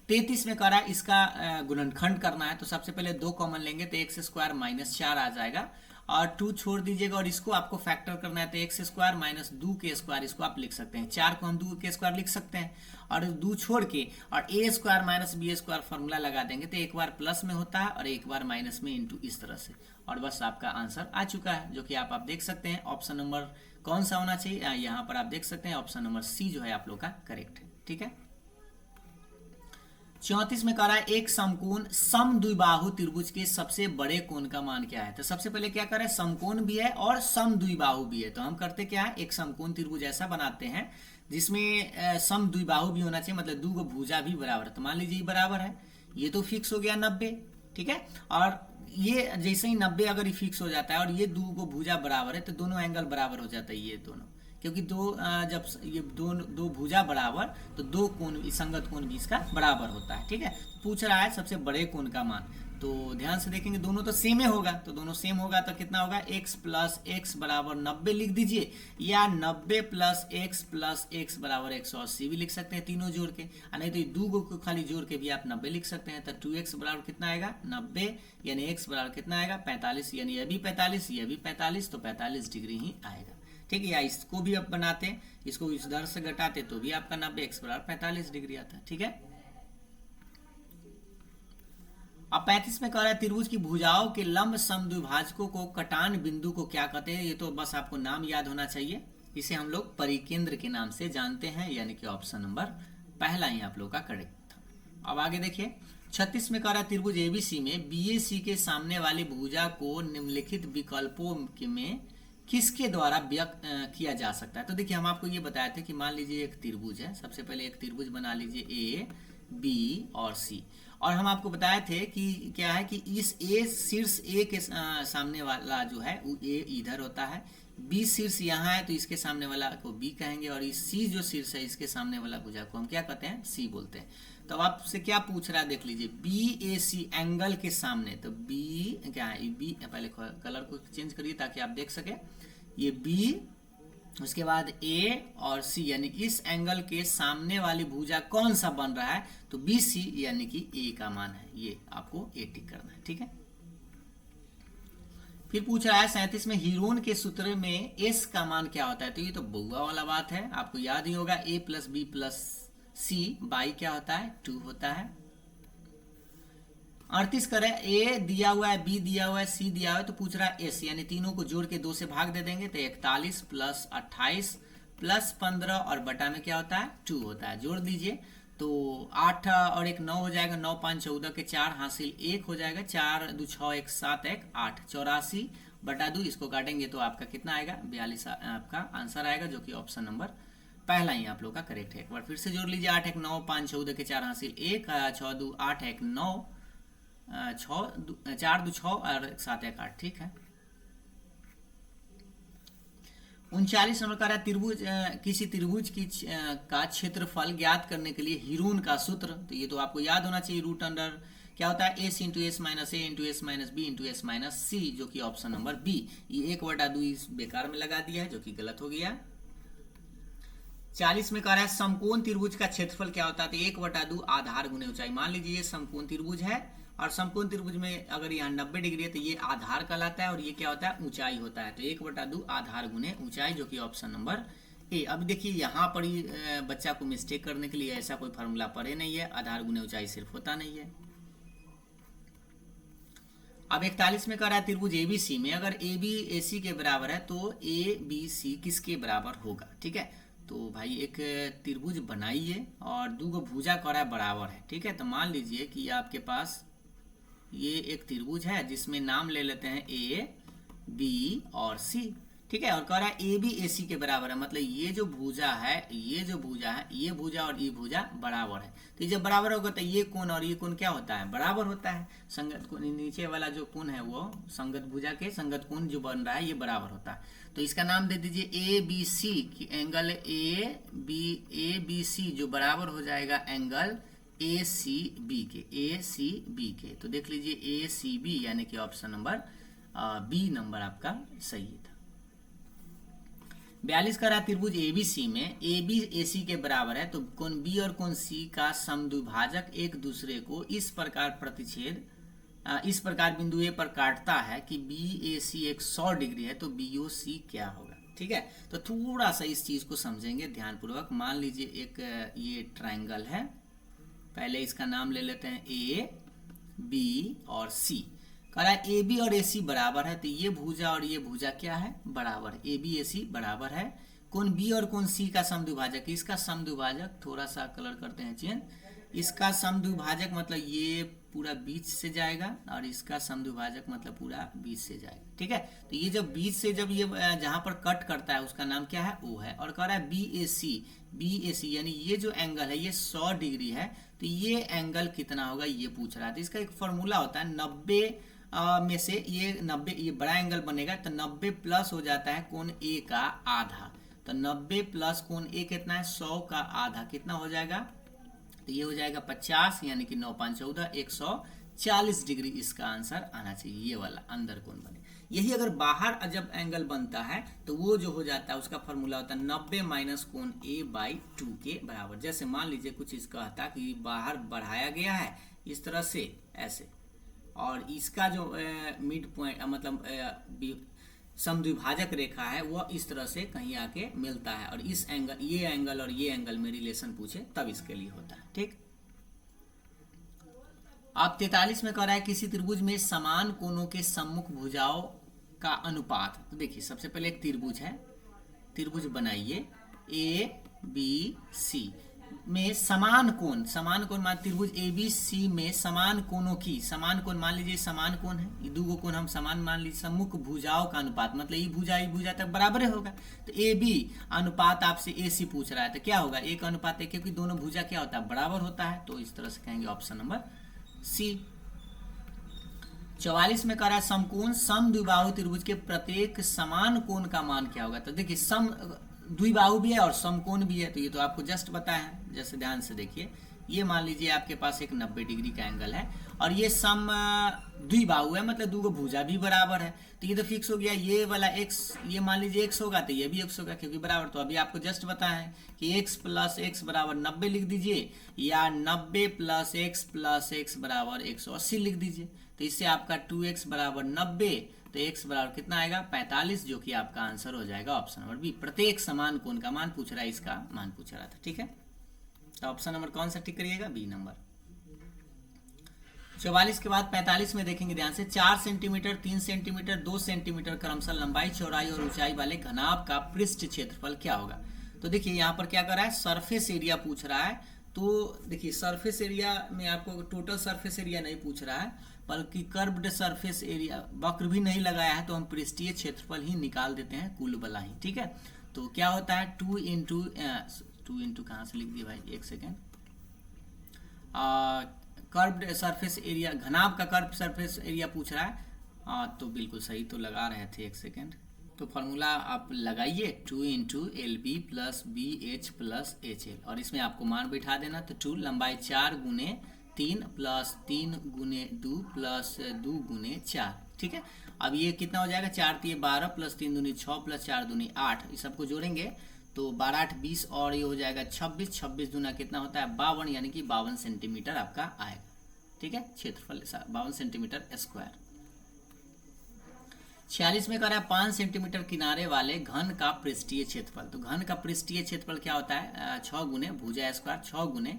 33 में कह रहा है इसका गुणनखंड करना है, तो सबसे पहले 2 कॉमन लेंगे तो एक्स स्क्वायर माइनस 4 आ जाएगा, और 2 छोड़ दीजिएगा, और इसको आपको फैक्टर करना है तो एक्स स्क्वायर माइनस 2 के स्क्वायर, इसको आप लिख सकते हैं, 4 को हम 2 के स्क्वायर लिख सकते हैं, और 2 छोड़ के और a square minus b square formula लगा देंगे तो एक बार प्लस में होता है और एक बार माइनस में, इंटू इस तरह से, और बस आपका आंसर आ चुका है, जो कि आप देख सकते हैं। ऑप्शन नंबर कौन सा होना चाहिए, यहाँ पर आप देख सकते हैं ऑप्शन नंबर सी जो है आप लोग का करेक्ट है। ठीक है, 34 में कह रहा है एक समकोण समद्विबाहु त्रिभुज के सबसे बड़े कोण का मान क्या है। तो सबसे पहले क्या कर रहे हैं, समकोण भी है और समद्विबाहु भी है, तो हम करते क्या है, एक समकोण त्रिभुज ऐसा बनाते हैं जिसमें समद्विबाहु भी होना चाहिए, मतलब 2 भुजा भी बराबर है। तो मान लीजिए बराबर है, ये तो फिक्स हो गया 90, ठीक है, और ये जैसे ही 90 अगर ये फिक्स हो जाता है और ये 2 भुजा बराबर है तो दोनों एंगल बराबर हो जाता है, ये दोनों, क्योंकि जब ये दो भुजा बराबर तो 2 कोण संगत कोण भी इसका बराबर होता है। ठीक है, पूछ रहा है सबसे बड़े कोण का मान, तो ध्यान से देखेंगे दोनों तो सेम होगा, तो दोनों सेम होगा तो कितना होगा, x प्लस एक्स बराबर 90 लिख दीजिए, या 90 प्लस एक्स बराबर 180 भी लिख सकते हैं, तीनों जोड़ के, नहीं तो 2 को खाली जोड़ के भी आप 90 लिख सकते हैं। तो 2x बराबर कितना आएगा 90, यानी x बराबर कितना आएगा 45, यानी ये भी 45 ये भी 45, तो 45 डिग्री ही आएगा। ठीक है, या इसको भी आप बनाते, इसको इस दर से घटाते तो भी आपका 90 x बराबर 45 डिग्री आता है। ठीक है, अब 35 में कह रहा है त्रिभुज की भुजाओं के लंब समद्विभाजकों को कटान बिंदु को क्या कहते हैं। ये तो बस आपको नाम याद होना चाहिए, इसे हम लोग परिकेंद्र के नाम से जानते हैं, यानी कि ऑप्शन नंबर पहला ही आप लोग का करेक्ट था। अब आगे देखिए 36 में कह रहा है त्रिभुज एबीसी में बीएसी के सामने वाली भुजा को निम्नलिखित विकल्पों में किसके द्वारा व्यक्त किया जा सकता है। तो देखिए हम आपको ये बताए थे कि मान लीजिए एक त्रिभुज है, सबसे पहले एक त्रिभुज बना लीजिए ए बी और सी, और हम आपको बताए थे कि क्या है कि इस ए शीर्ष ए के सामने वाला जो है वो ए इधर होता है, बी शीर्ष यहाँ है तो इसके सामने वाला को बी कहेंगे, और इस सी जो शीर्ष है इसके सामने वाला भुजा को हम क्या कहते हैं, सी बोलते हैं। तो अब आपसे क्या पूछ रहा है देख लीजिए, बी ए सी एंगल के सामने, तो बी क्या है, बी पहले कलर को चेंज करिए ताकि आप देख सके, ये बी उसके बाद ए और सी, यानी इस एंगल के सामने वाली भुजा कौन सा बन रहा है, तो बी सी यानी कि ए का मान है, ये आपको ए टिक करना है। ठीक है, फिर पूछ रहा है 37 में हीरोन के सूत्र में एस का मान क्या होता है। तो ये तो बुआ वाला बात है, आपको याद ही होगा, a plus b plus c by क्या होता है, 2 होता है। 38 करें, ए दिया हुआ है, बी दिया हुआ है, सी दिया हुआ है, तो पूछ रहा है एस, यानी तीनों को जोड़ के 2 से भाग दे देंगे तो 41 प्लस 28 प्लस 15 और बटा में क्या होता है, 2 होता है। जोड़ दीजिए तो 8 और 1 9 हो जाएगा, 9 5 14 के 4 हासिल 1 हो जाएगा, 4 2 6 1 7 1 8, 84 बटा 2, इसको काटेंगे तो आपका कितना आएगा, 42 आपका आंसर आएगा, जो कि ऑप्शन नंबर पहला ही आप लोग का करेक्ट है। एक बार फिर से जोड़ लीजिए, 8 1 9 5 14 के 4 हासिल 1, 6 2 8 1 9, 4 2 6 और 7 1 8। ठीक है, 39 नंबर का रहा त्रिभुज, किसी त्रिभुज की का क्षेत्रफल ज्ञात करने के लिए हीरोन का सूत्र, तो ये तो आपको याद होना चाहिए, रूट अंडर क्या होता है, s into s minus a into s minus b into s minus c, जो कि ऑप्शन नंबर बी। ये 1/2 इस बेकार में लगा दिया है, जो कि गलत हो गया। 40 में कह रहा है समकोण त्रिभुज का क्षेत्रफल क्या होता है, तो 1/2 आधार गुने ऊंचाई। मान लीजिए ये समकोण त्रिभुज है, और समकोण त्रिभुज में अगर यहाँ 90 डिग्री है तो ये आधार कहलाता है, और ये क्या होता है, ऊंचाई होता है। तो 1/2 आधार गुने ऊंचाई, जो कि ऑप्शन नंबर ए। अब देखिए यहाँ पर ही बच्चा को मिस्टेक करने के लिए ऐसा कोई फार्मूला पढ़े नहीं है, आधार गुने ऊंचाई सिर्फ होता नहीं है। अब 41 में कह रहा है त्रिभुज एबीसी में अगर ए बी ए सी के बराबर है तो ए बी सी किसके बराबर होगा। ठीक है, तो भाई एक त्रिभुज बनाइए और 2 भुजा कह रहा है बराबर है। ठीक है, तो मान लीजिए कि आपके पास ये एक त्रिभुज है जिसमें नाम ले लेते हैं ए बी और सी। ठीक है, और कह रहा है ए बी ए सी के बराबर है, मतलब ये जो भुजा है, ये जो भुजा है, ये भुजा और ये भुजा बराबर है। तो जब बराबर होगा तो ये कोण और ये कोण क्या होता है, बराबर होता है। संगत कोण, नीचे वाला जो कोण है वो संगत भुजा के संगत कोण जो बन रहा है ये बराबर होता है। तो इसका नाम दे दीजिए A B C, angle A B C जो बराबर हो जाएगा एंगल ए सी बी के। तो देख लीजिए ए सी बी, यानी कि ऑप्शन नंबर बी नंबर आपका सही था। 42 का रहा त्रिभुज एबीसी में ए बी ए सी के बराबर है, तो कोण बी और कोण सी का समद्विभाजक एक दूसरे को इस प्रकार प्रतिच्छेद इस प्रकार बिंदु ए पर काटता है कि बी ए सी 100 डिग्री है, तो बी ओ सी क्या होगा। ठीक है, तो थोड़ा सा इस चीज को समझेंगे ध्यानपूर्वक। मान लीजिए एक ये ट्रायंगल है, पहले इसका नाम ले लेते हैं ए बी और सी। कह रहा है ए बी और ए सी बराबर है, तो ये भुजा और ये भुजा क्या है, बराबर है। ए बी ए सी बराबर है। कोण बी और कोण सी का समद्विभाजक, इसका समद्विभाजक थोड़ा सा कलर करते हैं चेंज, इसका समद्विभाजक मतलब ये पूरा बीच से जाएगा और इसका समद्विभाजक मतलब पूरा बीच से जाएगा। ठीक है, तो ये जब बीच से जब ये जहां पर कट करता है उसका नाम क्या है, ओ है। और कह रहा है बी ए सी यानी ये जो एंगल है ये 100 डिग्री है, तो ये एंगल कितना होगा ये पूछ रहा है। तो इसका एक फॉर्मूला होता है 90 में से ये 90, ये बड़ा एंगल बनेगा तो 90 प्लस हो जाता है कोण ए का आधा, तो 90 प्लस कोण ए कितना है, 100 का आधा कितना हो जाएगा, तो ये हो जाएगा 50, यानी कि 9 5 14 140 डिग्री इसका आंसर आना चाहिए, ये वाला अंदर कोण बने। यही अगर बाहर जब एंगल बनता है तो वो जो हो जाता है उसका फॉर्मूला होता है 90 माइनस कोण ए बाई 2 के बराबर। जैसे मान लीजिए कुछ इसका था कि बाहर बढ़ाया गया है इस तरह से ऐसे, और इसका जो मिड पॉइंट मतलब समद्विभाजक रेखा है वह इस तरह से कहीं आके मिलता है, और इस एंगल, ये एंगल और ये एंगल में रिलेशन पूछे तब इसके लिए होता है। ठीक। अब 43 में कह रहा है किसी त्रिभुज में समान कोणों के सम्मुख भुजाओं का अनुपात। तो देखिए सबसे पहले एक त्रिभुज है, त्रिभुज बनाइए ए बी सी में समान कोण मान त्रिभुज ए बी सी में समान कोणों की, समान कोण मान लीजिए समान कोण है, ये दो कोण हम समान मान लीजिए, सम्मुख भुजाओं का अनुपात मतलब ये भुजा तक बराबर होगा। तो ए बी अनुपात आपसे ए सी पूछ रहा है तो क्या होगा, एक अनुपात एक, क्योंकि दोनों भुजा क्या होता है बराबर होता है, तो इस तरह से कहेंगे ऑप्शन नंबर सी। 44 में कह रहा है समकोण समद्विबाहु त्रिभुज के प्रत्येक समान कोण का मान क्या होगा। तो देखिए सम द्विबाहु भी है और समकोण भी है, तो ये तो आपको जस्ट पता है। जैसे ध्यान से देखिए, ये मान लीजिए आपके पास एक 90 डिग्री का एंगल है और ये सम द्विबाहु है, मतलब दो भुजा भी बराबर है, तो ये तो फिक्स हो गया। ये वाला x, ये मान लीजिए x होगा तो ये भी x होगा क्योंकि बराबर। तो अभी आपको जस्ट पता है कि x प्लस x बराबर 90 लिख दीजिए, या 90 प्लस x बराबर 180 लिख दीजिए। तो इससे आपका 2x बराबर 90, तो x बराबर कितना आएगा 45, जो कि आपका आंसर हो जाएगा ऑप्शन नंबर बी। प्रत्येक समान कोण का मान पूछ रहा है, इसका मान पूछ रहा था। ठीक है, तो ऑप्शन नंबर कौन सा टिक करिएगा, बी नंबर। 44 के बाद 45 में देखेंगे ध्यान से, 4 सेंटीमीटर 3 सेंटीमीटर 2 सेंटीमीटर क्रमशः लंबाई चौड़ाई और ऊंचाई वाले घनाभ का पृष्ठ क्षेत्रफल क्या होगा। तो देखिए यहाँ पर क्या कर रहा है, सरफेस एरिया पूछ रहा है। तो देखिए सरफेस एरिया में आपको टोटल सरफेस एरिया नहीं पूछ रहा है, बल्कि कर्व्ड सरफेस एरिया, वक्र भी नहीं लगाया है तो हम पृष्ठीय क्षेत्रफल ही निकाल देते हैं, कुल बला ही। ठीक है, तो क्या होता है 2 इंटू कहाँ से लिख दिया भाई, एक सेकेंड, कर्व्ड सरफेस एरिया, घनाभ का कर्व सरफेस एरिया पूछ रहा है। तो बिल्कुल सही तो लगा रहे थे, एक सेकेंड। तो फॉर्मूला आप लगाइए 2 into L B plus B H plus H L, और इसमें आपको मान बैठा देना। तो 2 लंबाई 4 गुने 3 प्लस 3 गुने 2 प्लस 2 गुने 4। ठीक है, अब ये कितना हो जाएगा, 4 3 12 प्लस 3 दूनी 6 प्लस 4 दूनी 8, इस सबको जोड़ेंगे तो 12 8 20 और ये हो जाएगा 26, 26 दूना कितना होता है 52, यानी कि 52 सेंटीमीटर आपका आएगा। ठीक है, क्षेत्रफल 52 सेंटीमीटर स्क्वायर। 46 में कह रहा है 5 सेंटीमीटर किनारे वाले घन का पृष्ठीय क्षेत्रफल। तो घन का पृष्ठीय क्षेत्रफल क्या होता है, 6 गुने भुजा स्क्वायर, 6 गुने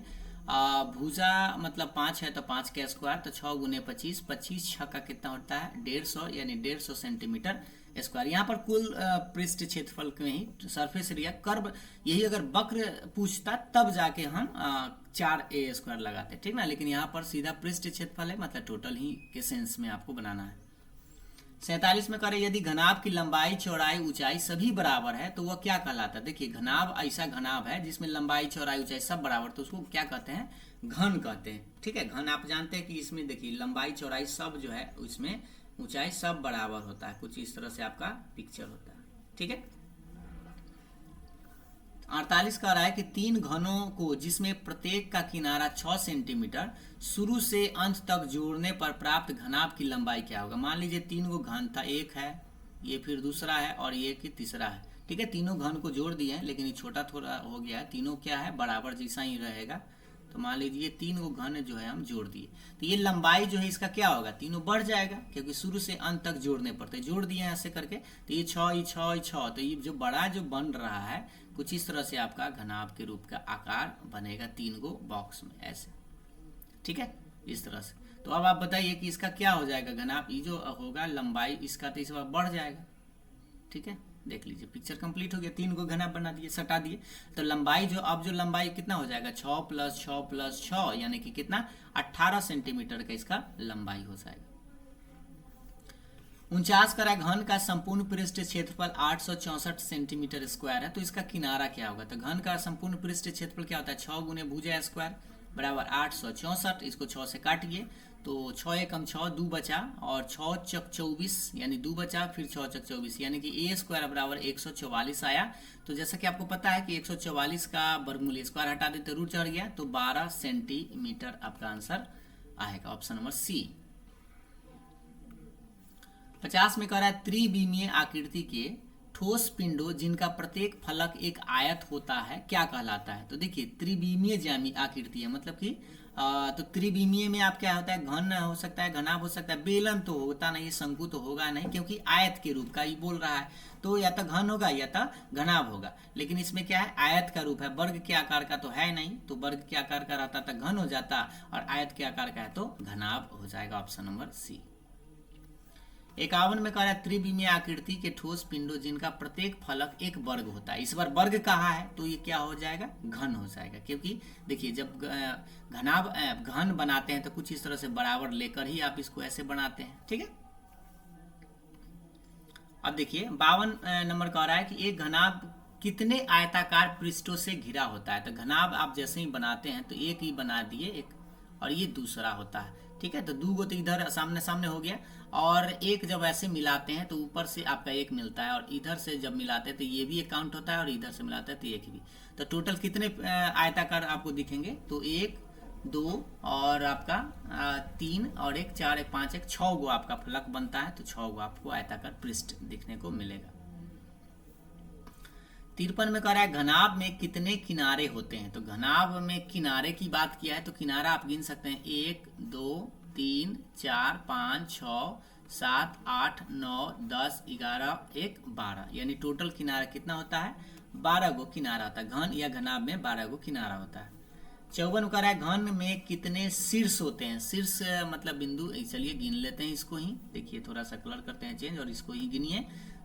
भुजा मतलब 5 है तो 5 का स्क्वायर, तो 6 गुने 25, 25 6 का कितना होता है 150, यानी 150 सेंटीमीटर स्क्वायर। यहाँ पर कुल पृष्ठ क्षेत्रफल में ही सरफेस एरिया कर्व, यही अगर वक्र पूछता तब जाके हम 4a स्क्वायर लगाते, ठीक ना, लेकिन यहाँ पर सीधा पृष्ठ क्षेत्रफल है, मतलब टोटल ही के सेंस में आपको बनाना है। 47 में करें यदि घनाभ की लंबाई चौड़ाई ऊंचाई सभी बराबर है तो वह क्या कहलाता है। देखिए घनाभ ऐसा घनाभ है जिसमें लंबाई चौड़ाई ऊंचाई सब बराबर, तो उसको क्या कहते हैं, घन कहते हैं। ठीक है, घन आप जानते हैं कि इसमें देखिए लंबाई चौड़ाई सब जो है उसमें ऊंचाई सब बराबर होता है, कुछ इस तरह से आपका पिक्चर होता है। ठीक है, 48 कह रहा है कि 3 घनों को जिसमें प्रत्येक का किनारा 6 सेंटीमीटर शुरू से अंत तक जोड़ने पर प्राप्त घनाभ की लंबाई क्या होगा। मान लीजिए 3 गो घन था, एक है, ये फिर दूसरा है और ये कि तीसरा है। ठीक है, तीनों घन को जोड़ दिए हैं, लेकिन ये छोटा थोड़ा हो गया है, तीनों क्या है बराबर जैसा ही रहेगा। तो मान लीजिए 3 गो घन जो है हम जोड़ दिए, तो ये लंबाई जो है इसका क्या होगा, तीनों बढ़ जाएगा, क्योंकि शुरू से अंत तक जोड़ने पड़ते, जोड़ दिए ऐसे करके, तो ये 6 ये 6 ये 6, तो ये जो बड़ा जो बन रहा है कुछ इस तरह से आपका घनाभ के रूप का आकार बनेगा 3 गो बॉक्स में ऐसे। ठीक है, इस तरह से। तो अब आप बताइए कि इसका क्या हो जाएगा घनाभ, ये जो होगा लंबाई इसका तो इस बार बढ़ जाएगा। ठीक है, देख लीजिए पिक्चर कंप्लीट हो गया, 3 गो घनाभ बना दिए, सटा दिए, तो लंबाई जो अब जो लंबाई कितना हो जाएगा 6 प्लस 6 प्लस 6, यानी कि कितना 18 सेंटीमीटर का इसका लंबाई हो जाएगा। 49 करा घन का संपूर्ण पृष्ठ क्षेत्रफल 864 सेंटीमीटर स्क्वायर है, तो इसका किनारा क्या होगा। तो घन का संपूर्ण पृष्ठ क्षेत्रफल क्या होता है, 6 गुने भुजा स्क्वायर बराबर 864, इसको 6 से काटिए तो 6 एकम 6 2 बचा, और 6 चक 24 यानी 2 बचा, फिर 6 चक 24 यानी कि a स्क्वायर बराबर 144 आया। तो जैसा कि आपको पता है कि 144 का वर्गमूल स्क्वायर हटा देते रूट चढ़ गया, तो 12 सेंटीमीटर आपका आंसर आएगा, ऑप्शन नंबर सी। 50 में कह रहा है त्रिविमीय आकृति के ठोस पिंडों जिनका प्रत्येक फलक एक आयत होता है क्या कहलाता है। तो देखिए त्रिविमीय ज्यामिति आकृति है, मतलब कि तो त्रिविमीय में आप क्या होता है, घन हो सकता है, घनाभ हो सकता है, बेलन तो होता नहीं, शंकु तो होगा नहीं, क्योंकि आयत के रूप का ही बोल रहा है, तो या तो घन होगा या तो घनाभ होगा। लेकिन इसमें क्या है, आयत का रूप है, वर्ग के आकार का तो है नहीं, तो वर्ग के आकार का रहता तो घन हो जाता, और आयत के आकार का है तो घनाभ हो जाएगा, ऑप्शन नंबर सी। 51 में कह रहा है त्रिविमीय आकृति के ठोस पिंडों जिनका प्रत्येक फलक एक वर्ग होता है। इस बार वर्ग कहा है तो ये क्या हो जाएगा, घन हो जाएगा, क्योंकि देखिए जब घन बनाते हैं तो कुछ इस तरह से बराबर लेकर ही आप इसको ऐसे बनाते हैं, ठीक है। अब देखिए 52 नंबर कह रहा है कि एक घनाभ कितने आयताकार पृष्ठों से घिरा होता है। तो घनाभ आप जैसे ही बनाते हैं तो एक ही बना दिए, एक और ये दूसरा होता है, ठीक है। तो दो गो तो इधर सामने सामने हो गया, और एक जब ऐसे मिलाते हैं तो ऊपर से आपका एक मिलता है, और इधर से जब मिलाते हैं तो ये भी एक काउंट होता है, और इधर से मिलाते हैं तो एक भी। तो टोटल कितने आयताकार आपको दिखेंगे, तो 1 2 और आपका 3 और 1 4 1 5 1 6 गो आपका फलक बनता है, तो 6 गो आपको आयताकार पृष्ठ दिखने को मिलेगा। 53 में कह रहा है घनाभ में कितने किनारे होते हैं। तो घनाभ में किनारे की बात किया है तो किनारा आप गिन सकते हैं, 1 2 3 4 5 6 7 8 9 10 11 1 12, यानी टोटल किनारा कितना होता है, 12 गो किनारा होता है। घन या घनाभ में 12 गो किनारा होता है। 54 कह रहा है घन में कितने शीर्ष होते हैं। शीर्ष मतलब बिंदु, चलिए गिन लेते हैं इसको ही, देखिए थोड़ा सा कलर करते हैं चेंज और इसको ही गिनिए।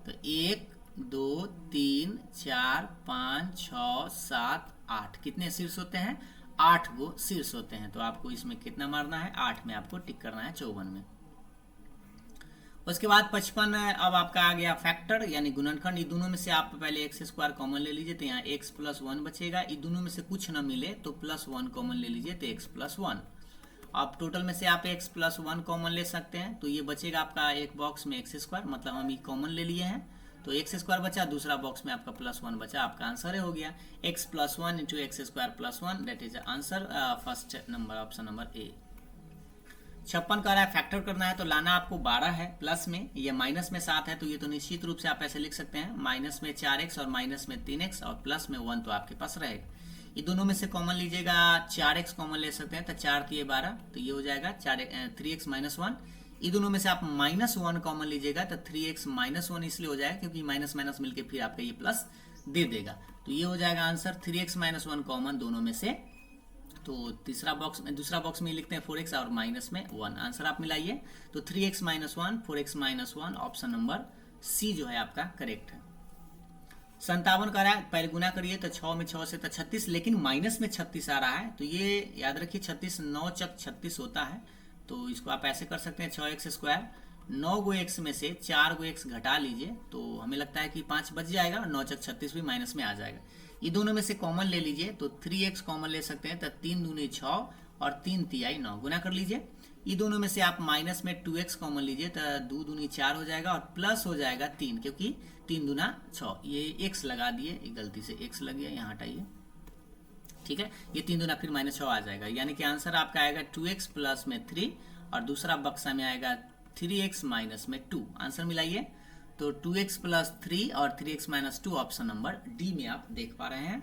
तो 1 2 3 4 5 6 7 8, कितने शीर्ष होते हैं, 8 गो शीर्ष होते हैं। तो आपको इसमें कितना मारना है, 8 में आपको टिक करना है 54 में। उसके बाद 55 अब आपका आ गया फैक्टर यानी गुणनखंड। ये दोनों में से आप पहले एक्स स्क्वायर कॉमन ले लीजिए, तो यहाँ एक्स प्लस 1 बचेगा। ये दोनों में से कुछ न मिले तो प्लस 1 कॉमन ले लीजिए, तो एक्स प्लस 1। अब टोटल में से आप एक्स प्लस 1 कॉमन ले सकते हैं, तो ये बचेगा आपका एक बॉक्स में एक्स स्क्वायर, मतलब हम ये कॉमन ले लिए हैं, तो एक्स स्क्वायर बचा, दूसरा बॉक्स में आपका प्लस 1 बचा, आपका आंसर हो गया x plus 1 into x square plus 1, that is answer first number, option number ए। 56 का रहा है फैक्टर करना है, तो लाना आपको 12 है प्लस में, ये माइनस में 7 है, तो ये तो निश्चित रूप से आप ऐसे लिख सकते हैं, माइनस में 4x और माइनस में 3x और प्लस में 1 तो आपके पास रहेगा। ये दोनों में से कॉमन लीजिएगा, 4x कॉमन ले सकते हैं, तो 4 3 12, तो ये हो जाएगा 3x माइनस 1। ये दोनों में से आप माइनस 1 कॉमन लीजिएगा, तो 3x माइनस 1 इसलिए हो जाएगा क्योंकि माइनस माइनस मिलके फिर आपका ये प्लस दे देगा, तो ये हो जाएगा आंसर 3x माइनस 1 कॉमन दोनों में से। तो तीसरा बॉक्स में, दूसरा बॉक्स में लिखते हैं 4x और माइनस में 1, आंसर आप मिलाइए, तो 3x minus 1 4x minus 1, option number C जो है आपका करेक्ट है। 57 का रहा है पहले गुना करिए, तो 6 में 6 से तो 36, लेकिन माइनस में 36 आ रहा है, तो ये याद रखिए 36 9 चक 36 होता है, तो इसको आप ऐसे कर सकते हैं 6x स्क्वायर, 9 गो x में से 4 गो x घटा लीजिए, तो हमें लगता है कि 5 बच जाएगा, 9 चक 36 भी माइनस में आ जाएगा। ये दोनों में से कॉमन ले लीजिए, तो 3x कॉमन ले सकते हैं, तो 3 दूनी 6 और 3 तिहाई 9, गुना कर लीजिए। ये दोनों में से आप माइनस में 2x कॉमन लीजिए, तो 2 दूनी 4 हो जाएगा और प्लस हो जाएगा 3, क्योंकि 3 दूना 6, ये x लगा दिए, गलती से x लग गया, यहाँ हटाइए, ठीक है। ये 3 दूना फिर माइनस 6 आ जाएगा, यानी कि आंसर आपका आएगा 2x प्लस में 3 और दूसरा बक्सा में आएगा 3x माइनस में 2, आंसर मिलाइए, तो 2x प्लस 3 और 3x minus 2, option number D में आप देख पा रहे हैं।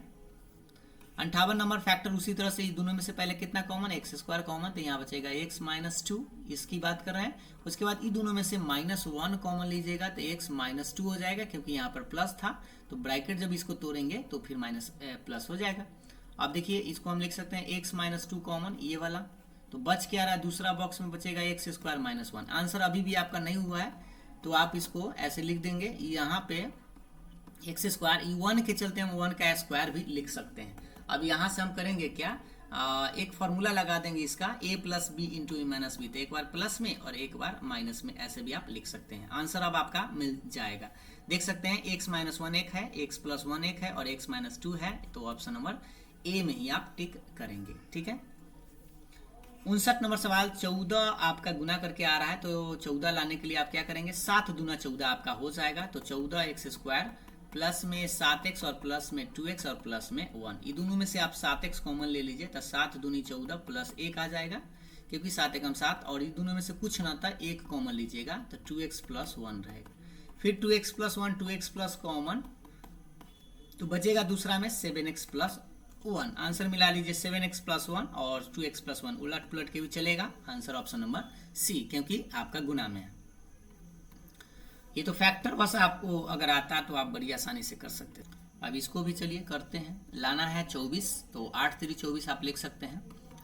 58 नंबर फैक्टर उसी तरह से, दोनों में से पहले कितना कॉमन, एक्स स्क्वायर कॉमन, तो यहाँ बचेगा x माइनस 2, इसकी बात कर रहे हैं। उसके बाद ये दोनों में से माइनस 1 कॉमन लीजिएगा, तो x माइनस 2 हो जाएगा, क्योंकि यहाँ पर प्लस था, तो ब्रैकेट जब इसको तोड़ेंगे तो फिर माइनस प्लस हो जाएगा। अब देखिए इसको हम लिख सकते हैं x माइनस 2 कॉमन, ये वाला, तो बच क्या रहा है, दूसरा बॉक्स में बचेगा एक्स स्क्वायर माइनस 1। आंसर अभी भी आपका नहीं हुआ है, तो आप इसको ऐसे लिख देंगे, यहाँ पे एक्स स्क्वायर, 1 के चलते हम 1 का स्क्वायर भी लिख सकते हैं। अब यहाँ से हम करेंगे क्या, एक फॉर्मूला लगा देंगे इसका, a plus B into A minus B, तो एक बार प्लस में और एक बार माइनस में, ऐसे भी आप लिख सकते हैं। आंसर अब आपका मिल जाएगा, देख सकते हैं x माइनस 1 1 है, x प्लस 1 1 है और x माइनस 2 है, तो ऑप्शन नंबर ए में ही आप टिक करेंगे, ठीक है। 59 नंबर सवाल, 14 आपका गुना करके आ रहा है, तो 14 लाने के लिए आप क्या करेंगे, 7 दूना 14 आपका हो जाएगा, तो 14x स्क्वायर प्लस में 7x और प्लस में 2x और प्लस में 1, ये दोनों में से आप 7x कॉमन ले लीजिए, तो 7 दूनी 14 प्लस 1 आ जाएगा, क्योंकि 7 एकम 7, और ये दोनों में से कुछ ना था, 1 कॉमन लीजिएगा, तो 2x प्लस 1 रहेगा, फिर 2x plus 1 2x plus common, तो बचेगा दूसरा में 7x प्लस 1। आंसर मिला लीजिए 7x+1 और 2x+1 उलट पुलट के भी चलेगा। आंसर ऑप्शन नंबर सी, क्योंकि आपका गुना में है। ये तो फैक्टर बस आपको अगर आता तो आप बड़ी आसानी से कर सकते हैं। अब इसको भी चलिए करते हैं। लाना है 24, तो 8 3 24 आप लिख सकते हैं।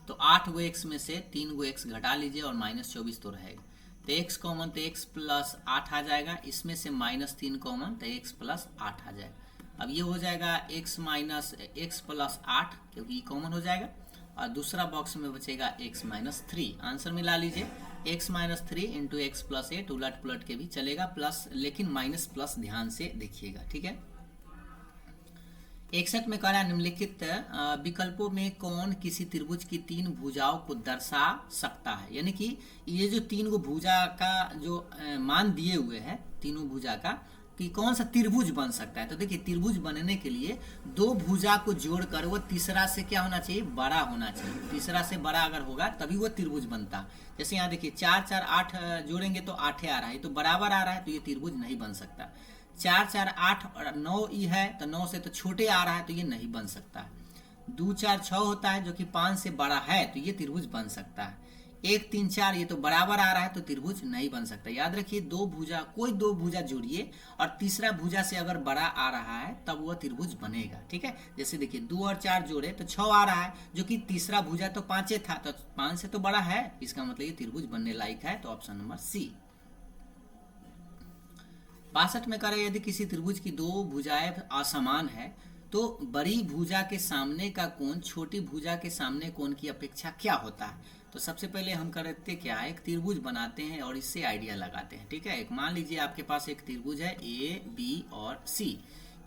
तो 8 गो x में से 3 गो x घटा लीजिए और -24 तो रहेगा। तो x कॉमन, तो x प्लस 8 आ जाएगा। इसमें से -3 कॉमन, तो x प्लस 8 आ जाएगा। अब ये हो जाएगा x माइनस x प्लस 8, क्योंकि कॉमन हो जाएगा। और दूसरा बॉक्स में बचेगा x माइनस 3। आंसर मिला लीजिए x minus 3 into x plus 8, उलट पुलट के भी चलेगा, प्लस लेकिन माइनस प्लस ध्यान से देखिएगा, ठीक है। 61 में कह रहा है निम्नलिखित विकल्पों में कौन किसी त्रिभुज की 3 भुजाओं को दर्शा सकता है। यानी कि ये जो 3 गो भुजा का जो मान दिए हुए हैं, तीनों भुजा का, कि कौन सा त्रिभुज बन सकता है। तो देखिए त्रिभुज बनने के लिए 2 भुजा को जोड़कर वो तीसरा से क्या होना चाहिए, बड़ा होना चाहिए। तीसरा से बड़ा अगर होगा तभी वो त्रिभुज बनता। जैसे यहाँ देखिए 4 4 8 जोड़ेंगे तो 8 आ रहा है, तो बराबर आ रहा है, तो ये त्रिभुज नहीं बन सकता। 4 4 8 और 9 ई है, तो 9 से तो छोटे आ रहा है, तो ये नहीं बन सकता। 2 4 6 होता है जो कि 5 से बड़ा है, तो ये त्रिभुज बन सकता है। 1 3 4 ये तो बराबर आ रहा है, तो त्रिभुज नहीं बन सकता। याद रखिए 2 भुजा, कोई 2 भुजा जोड़िए और तीसरा भुजा से अगर बड़ा आ रहा है तब वह त्रिभुज बनेगा, ठीक है। जैसे देखिए 2 और 4 जोड़े तो 6 आ रहा है, जो कि तीसरा भुजा तो 5 था, तो 5 से तो बड़ा है, इसका मतलब ये त्रिभुज बनने लायक है। तो ऑप्शन नंबर सी। 62 में करें यदि किसी त्रिभुज की 2 भुजाएं असमान है तो बड़ी भुजा के सामने का कोण छोटी भुजा के सामने कोण की अपेक्षा क्या होता है। तो सबसे पहले हम करते क्या है, एक त्रिभुज बनाते हैं और इससे आइडिया लगाते हैं, ठीक है। एक मान लीजिए आपके पास एक त्रिभुज है ए बी और सी।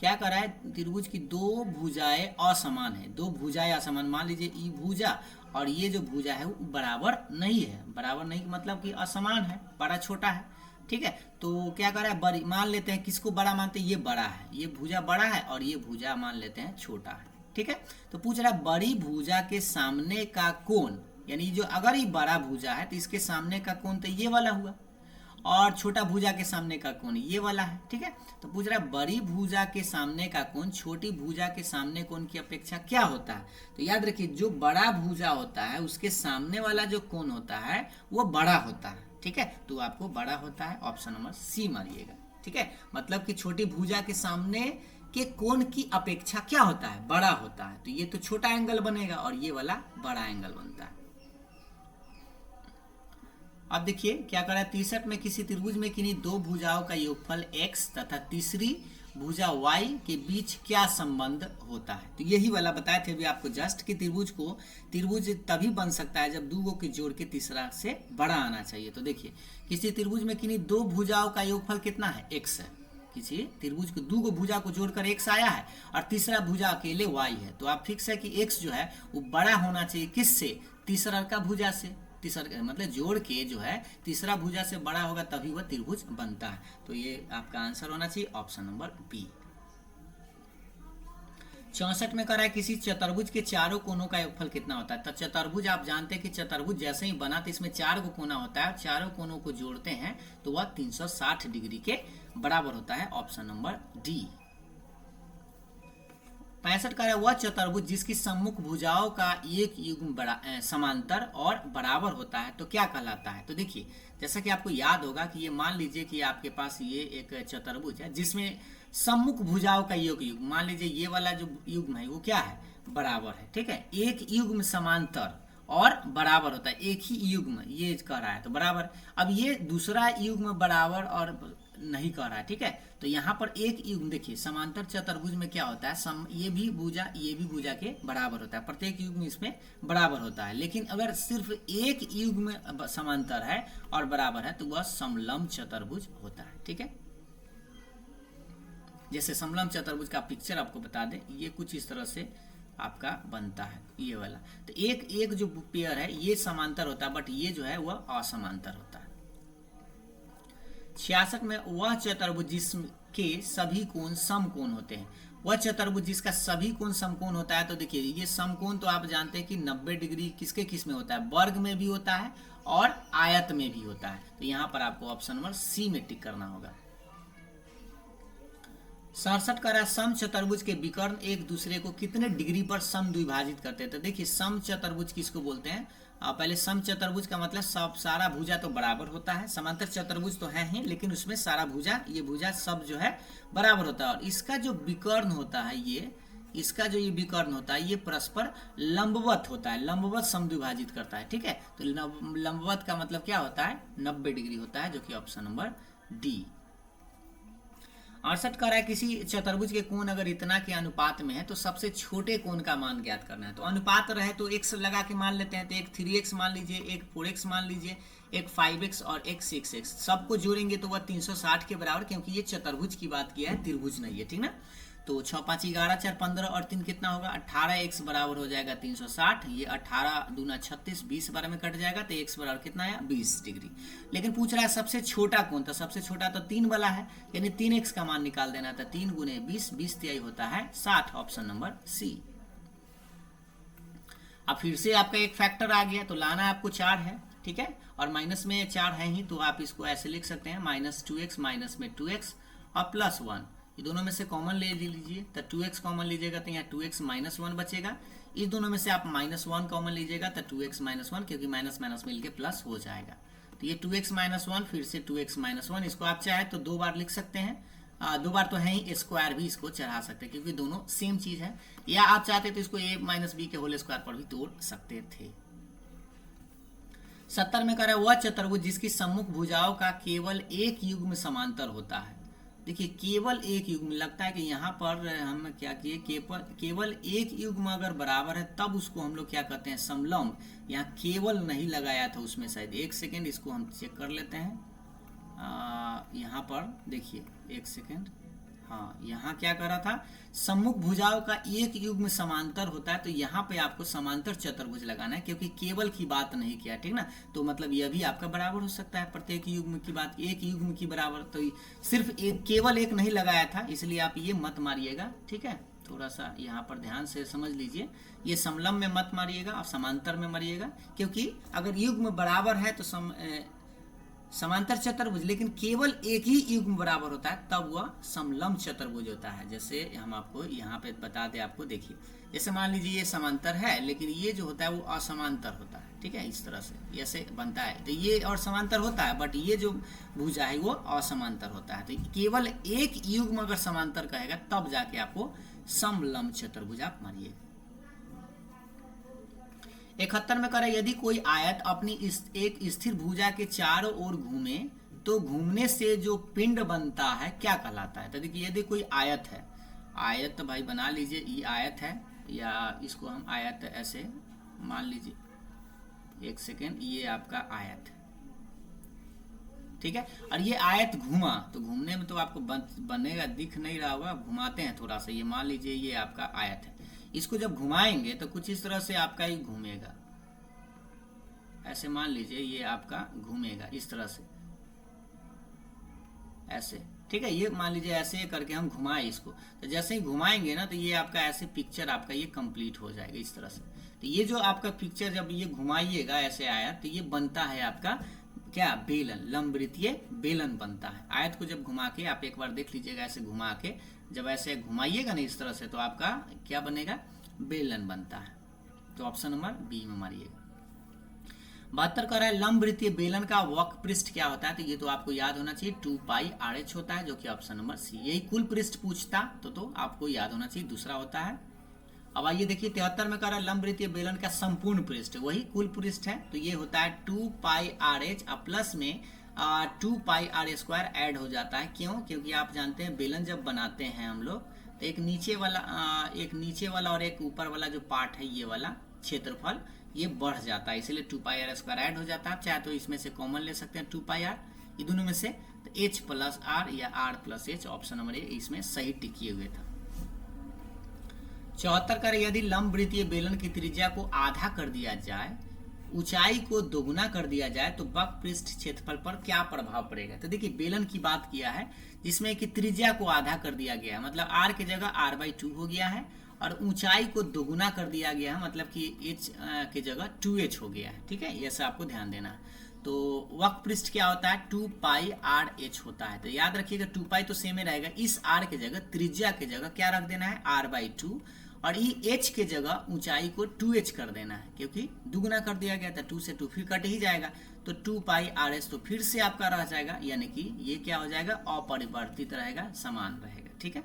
क्या कर रहा है, त्रिभुज की 2 भुजाएं असमान है। 2 भुजाएं असमान, मान लीजिए ई भुजा और ये जो भुजा है वो बराबर नहीं है। बराबर नहीं मतलब कि असमान है, बड़ा छोटा है, ठीक है। तो क्या कर रहा है, बड़ी मान लेते हैं, किसको बड़ा मानते हैं, ये बड़ा है, ये भुजा बड़ा है और ये भुजा मान लेते हैं छोटा है, ठीक है। तो पूछ रहा है बड़ी भुजा के सामने का कोण, यानी जो अगर ये बड़ा भुजा है तो इसके सामने का कोण तो ये वाला हुआ, और छोटा भुजा के सामने का कोण ये वाला है, ठीक है। तो पूछ रहा है बड़ी भुजा के सामने का कोण छोटी भुजा के सामने कोण की अपेक्षा क्या होता है। तो याद रखिए जो बड़ा भुजा होता है उसके सामने वाला जो कोण होता है वो बड़ा होता है, ठीक है। तो आपको बड़ा होता है, ऑप्शन नंबर सी मारिएगा, ठीक है। मतलब कि छोटी भुजा के सामने के कोण की अपेक्षा क्या होता है, बड़ा होता है। तो ये तो छोटा एंगल बनेगा और ये वाला बड़ा एंगल बनता है। अब देखिए क्या कर रहा है, 63 में किसी त्रिभुज में किन्हीं 2 भुजाओं का योगफल x तथा तीसरी भुजा y के बीच क्या संबंध होता है। तो यही वाला बताए थे अभी आपको जस्ट कि त्रिभुज तभी बन सकता है जब 2 के जोड़ के तीसरा से बड़ा आना चाहिए। तो देखिए किसी त्रिभुज में किन्हीं 2 भुजाओं का योगफल कितना है, x है। किसी त्रिभुज को 2 भुजा को जोड़कर x आया है और तीसरा भुजा अकेले y है, तो आप फिक्स है कि x जो है वो बड़ा होना चाहिए किससे, तीसरा का भुजा से। तीसरा मतलब जोड़ के जो है तीसरा भुजा से बड़ा होगा तभी वह त्रिभुज बनता है। तो ये आपका आंसर होना चाहिए ऑप्शन नंबर बी। 64 में कह रहा है किसी चतुर्भुज के चारों कोनों का योगफल कितना होता है। तो चतुर्भुज आप जानते हैं कि चतुर्भुज जैसे ही बना तो इसमें 4 गो कोना होता है, चारों कोनों को जोड़ते हैं तो वह 360 डिग्री के बराबर होता है, ऑप्शन नंबर डी। 65 का वह चतुर्भुज जिसकी सम्मुख भुजाओं का एक युग्म समांतर और बराबर होता है तो क्या कहलाता है। तो देखिए जैसा कि आपको याद होगा कि ये मान लीजिए कि आपके पास ये एक चतुर्भुज है जिसमें सम्मुख भुजाओं का युग्म, मान लीजिए ये वाला जो युग्म है वो क्या है, बराबर है, ठीक है। एक युग्म समांतर और बराबर होता है, एक ही युग्म ये कह रहा है तो बराबर। अब ये दूसरा युग्म बराबर और नहीं कह रहा है, ठीक है। तो यहाँ पर एक युग्म देखिए समांतर चतुर्भुज में क्या होता है, ये भी भुजा के बराबर होता है, प्रत्येक युग्म इसमें बराबर होता है। लेकिन अगर सिर्फ एक युग्म समांतर है और बराबर है तो वह समलंब चतुर्भुज होता है, ठीक है। जैसे समलंब चतुर्भुज का पिक्चर आपको बता दें, ये कुछ इस तरह से आपका बनता है ये वाला। तो एक जो पेयर है ये समांतर होता है बट ये जो है वह असमांतर होता है। 66 में वह चतुर्भुज जिसके सभी कोण समकोण होते हैं। वह चतुर्भुज जिसका सभी कोण समकोण होता है, तो देखिए ये समकोण तो आप जानते हैं कि 90 डिग्री किसके किस में होता है, वर्ग में भी होता है और आयत में भी होता है। तो यहाँ पर आपको ऑप्शन नंबर सी में टिक करना होगा। 67 का रहा सम चतुर्भुज के विकर्ण एक दूसरे को कितने डिग्री पर समद्विभाजित करते हैं। तो देखिए सम चतुर्भुज किसको बोलते हैं। पहले सम चतुर्भुज का मतलब सब सारा भुजा तो बराबर होता है। समांतर चतुर्भुज तो है ही, लेकिन उसमें सारा भुजा, ये भुजा सब जो है बराबर होता है। और इसका जो विकर्ण होता है, इसका जो ये विकर्ण होता है, ये परस्पर लंबवत होता है, लंबवत समद्विभाजित करता है। ठीक है, तो लंबवत का मतलब क्या होता है, 90 डिग्री होता है, जो कि ऑप्शन नंबर डी। 68 का रहा है किसी चतुर्भुज के कोण अगर इतना के अनुपात में है तो सबसे छोटे कोण का मान ज्ञात करना है। तो अनुपात रहे तो x लगा के मान लेते हैं। तो एक 3x मान लीजिए, एक 4x मान लीजिए, एक 5x और एक 6x, सबको जोड़ेंगे तो वह 360 के बराबर, क्योंकि ये चतुर्भुज की बात किया है, त्रिभुज नहीं है। ठीक ना। तो 6 5 11 4 15 और 3 कितना होगा 18x बराबर हो जाएगा 360। ये 18 दूना 36, 20 बार में कट जाएगा, तो x बराबर कितना है 20 डिग्री। लेकिन पूछ रहा है सबसे छोटा कौन, तो सबसे छोटा तो 3 वाला है, यानी 3x का मान निकाल देना था। 3 गुने 20, 20 तिहाई होता है 60, ऑप्शन नंबर सी। अब फिर से आपका एक फैक्टर आ गया, तो लाना आपको 4 है। ठीक है, और माइनस में 4 है ही, तो आप इसको ऐसे लिख सकते हैं -2x, माइनस में 2x और +1, ये दोनों में से कॉमन ले लीजिए। तो 2x कॉमन लीजिएगा तो यहाँ 2x -1 बचेगा। इस दोनों में से आप -1 कॉमन लीजिएगा तो 2x -1, क्योंकि माइनस माइनस मिलके प्लस हो जाएगा। तो ये 2x -1, फिर से 2x -1, इसको आप चाहे तो 2 बार लिख सकते हैं। 2 बार तो है ही, स्क्वायर भी इसको चढ़ा सकते हैं, क्योंकि दोनों सेम चीज है। या आप चाहते तो इसको a - b के होल स्क्वायर पर भी तोड़ सकते थे। 70 में कह वह चतुर्भुज जिसकी सम्मुख भुजाओं का केवल एक युग्म समांतर होता है। देखिए केवल एक युग्म, लगता है कि यहाँ पर हम क्या किए, केवल एक युग्म अगर बराबर है तब उसको हम लोग क्या कहते हैं, समलंब। यहाँ केवल नहीं लगाया था उसमें शायद, 1 सेकेंड इसको हम चेक कर लेते हैं। यहाँ पर देखिए 1 सेकेंड, हाँ यहाँ क्या कर रहा था, सम्मुख भुजाओं का एक युग्म समांतर होता है। तो यहाँ पे आपको समांतर चतुर्भुज लगाना है, क्योंकि केवल की बात नहीं किया। ठीक ना, तो मतलब यह भी आपका बराबर हो सकता है, प्रत्येक युग्म की बात, एक युग्म की बराबर। तो सिर्फ एक, केवल एक नहीं लगाया था, इसलिए आप ये मत मारिएगा। ठीक है, थोड़ा सा यहाँ पर ध्यान से समझ लीजिए, ये समलंब में मत मारिएगा, आप समांतर में मारिएगा। क्योंकि अगर युग्म बराबर है तो समांतर चतुर्भुज, लेकिन केवल एक ही युग्म बराबर होता है तब वह समलंब चतुर्भुज होता है। जैसे हम आपको यहाँ पे बता दें, आपको देखिए, जैसे मान लीजिए ये समांतर है, लेकिन ये जो होता है वो असमांतर होता है। ठीक है, इस तरह से ऐसे बनता है, तो ये और समांतर होता है, बट ये जो भुजा है वो असमांतर होता है। तो केवल एक युग्म अगर समांतर कहेगा तब जाके आपको समलंब चतुर्भुज आप मारिएगा। 71 में करें यदि कोई आयत अपनी एक स्थिर भुजा के चारों ओर घूमे तो घूमने से जो पिंड बनता है क्या कहलाता है। तो देखिए यदि कोई आयत है, आयत तो भाई बना लीजिए, ये आयत है, या इसको हम आयत ऐसे मान लीजिए, 1 सेकेंड, ये आपका आयत है। ठीक है, और ये आयत घूमा, तो घूमने में तो आपको बनेगा, दिख नहीं रहा होगा, घुमाते हैं थोड़ा सा, ये मान लीजिए ये आपका आयत है। इसको जब घुमाएंगे तो कुछ इस तरह से आपका ही घूमेगा, ऐसे मान लीजिए ये आपका घूमेगा इस तरह से, ऐसे। ठीक है, ये मान लीजिए ऐसे करके हम घुमाए इसको, तो जैसे ही घुमाएंगे ना तो ये आपका ऐसे पिक्चर आपका ये कंप्लीट हो जाएगा इस तरह से। तो ये जो आपका पिक्चर जब ये घुमाइएगा ऐसे आयत, तो ये बनता है आपका क्या, बेलन, लंबवृत्तीय बेलन बनता है। आयत को जब घुमा के आप एक बार देख लीजिएगा, ऐसे घुमा के जब ऐसे घुमाइएगा ना इस तरह से, तो आपका क्या बनेगा, बेलन बनता है। तो ऑप्शन नंबर बी में मारिएगा। 72 का है लंबवृत्तीय बेलन का वक्र पृष्ठ क्या होता है। तो ये तो आपको याद होना चाहिए, 2πRh होता है, जो कि ऑप्शन नंबर सी। यही कुल पृष्ठ पूछता तो आपको याद होना चाहिए, दूसरा होता है। अब आइए देखिए 73 में कह रहा है लंबवृत्तीय बेलन का संपूर्ण पृष्ठ, वही कुल पृष्ठ है, तो ये होता है 2πRh, और प्लस में 2πr² ऐड हो जाता है। क्यों, क्योंकि आप जानते हैं बेलन जब बनाते हैं हम लोग, तो एक नीचे वाला और एक ऊपर वाला जो पार्ट है, ये वाला क्षेत्रफल ये बढ़ जाता है, इसलिए 2πr² ऐड हो जाता है। आप चाहे तो इसमें से कॉमन ले सकते हैं 2πr, ये दोनों में से, तो h+r या r+h, ऑप्शन नंबर ए इसमें सही टिके हुए था। 74 का यदि लंबवृत्तीय बेलन की त्रिज्या को आधा कर दिया जाए, ऊंचाई को दोगुना कर दिया जाए, तो वक्र पृष्ठ क्षेत्रफल पर क्या प्रभाव पड़ेगा। तो देखिए बेलन की बात किया है जिसमें कि त्रिज्या को आधा कर दिया गया है, मतलब r की जगह r/2 हो गया है, और ऊंचाई को दोगुना कर दिया गया है, मतलब कि h की जगह 2h हो गया है। ठीक है, ये सब आपको ध्यान देना है। तो वक्र पृष्ठ क्या होता है, 2 पाई आर एच होता है। तो याद रखिएगा 2 पाई तो सेम ही रहेगा, इस आर के जगह त्रिज्या के जगह क्या रख देना है, r/2, और ये एच के जगह ऊंचाई को 2h कर देना है, क्योंकि दुगुना कर दिया गया था, 2 से 2 फिर कट ही जाएगा, तो 2 पाई आर एच तो फिर से आपका रह जाएगा, यानी कि ये क्या हो जाएगा, अपरिवर्तित रहेगा, समान रहेगा। ठीक है।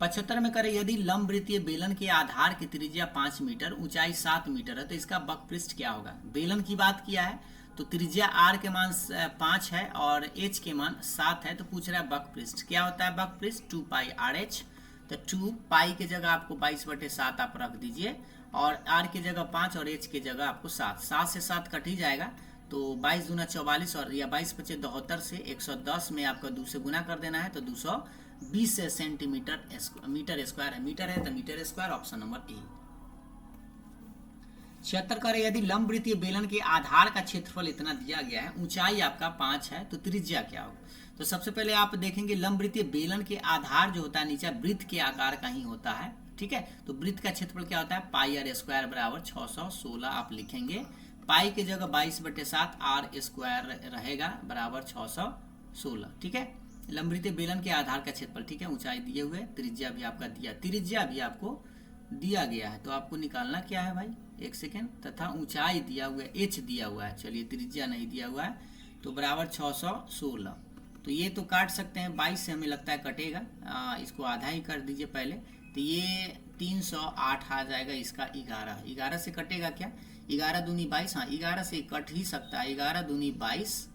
75 में करें, यदि लंबवृत्तीय बेलन के आधार की त्रिज्या 5 मीटर, ऊंचाई 7 मीटर है, तो इसका वक्र पृष्ठ क्या होगा। बेलन की बात किया है तो त्रिज्या r के मान 5 है और h के मान 7 है, तो पूछ रहा है वक्र पृष्ठ क्या होता है। वक्र पृष्ठ 2 पाई आर एच, तो 2 पाई के जगह आपको 22/7 आप रख दीजिए, और r के जगह 5 और h के जगह आपको 7, 7 से 7 कट ही जाएगा, तो 22 दूना 44 और या 22×5 = 72 से 110 में आपका 2 से गुना कर देना है, तो 220 सेंटीमीटर मीटर स्क्वायर है। मीटर है तो metre square, option number A. 76 करें, यदि लंबवृत्तीय बेलन के आधार का क्षेत्रफल इतना दिया गया है, ऊंचाई आपका 5 है, तो त्रिज्या क्या होगा। तो सबसे पहले आप देखेंगे लंबवृत्तीय बेलन के आधार जो होता है नीचे वृत्त के आकार का ही होता है। ठीक है, तो वृत्त का क्षेत्रफल क्या होता है, पाई आर स्क्वायर बराबर 616 आप लिखेंगे, पाई के जगह 22/7 आर स्क्वायर रहेगा बराबर 616। ठीक है, लंबवृत्तीय बेलन के आधार का क्षेत्रफल। ठीक है, ऊंचाई दिए हुए, त्रिज्या भी आपका दिया, त्रिज्या भी आपको दिया गया है, तो आपको निकालना क्या है भाई, एक सेकेंड, तथा ऊंचाई दिया हुआ है, h दिया हुआ है, चलिए त्रिज्या नहीं दिया हुआ है, तो बराबर 616। तो ये तो काट सकते हैं, 22 से हमें लगता है कटेगा, इसको आधा ही कर दीजिए पहले, तो ये 308 आ जाएगा, इसका 11 से कटेगा क्या, 11 दूनी 22, हाँ 11 से कट ही सकता है, 11 दूनी 22,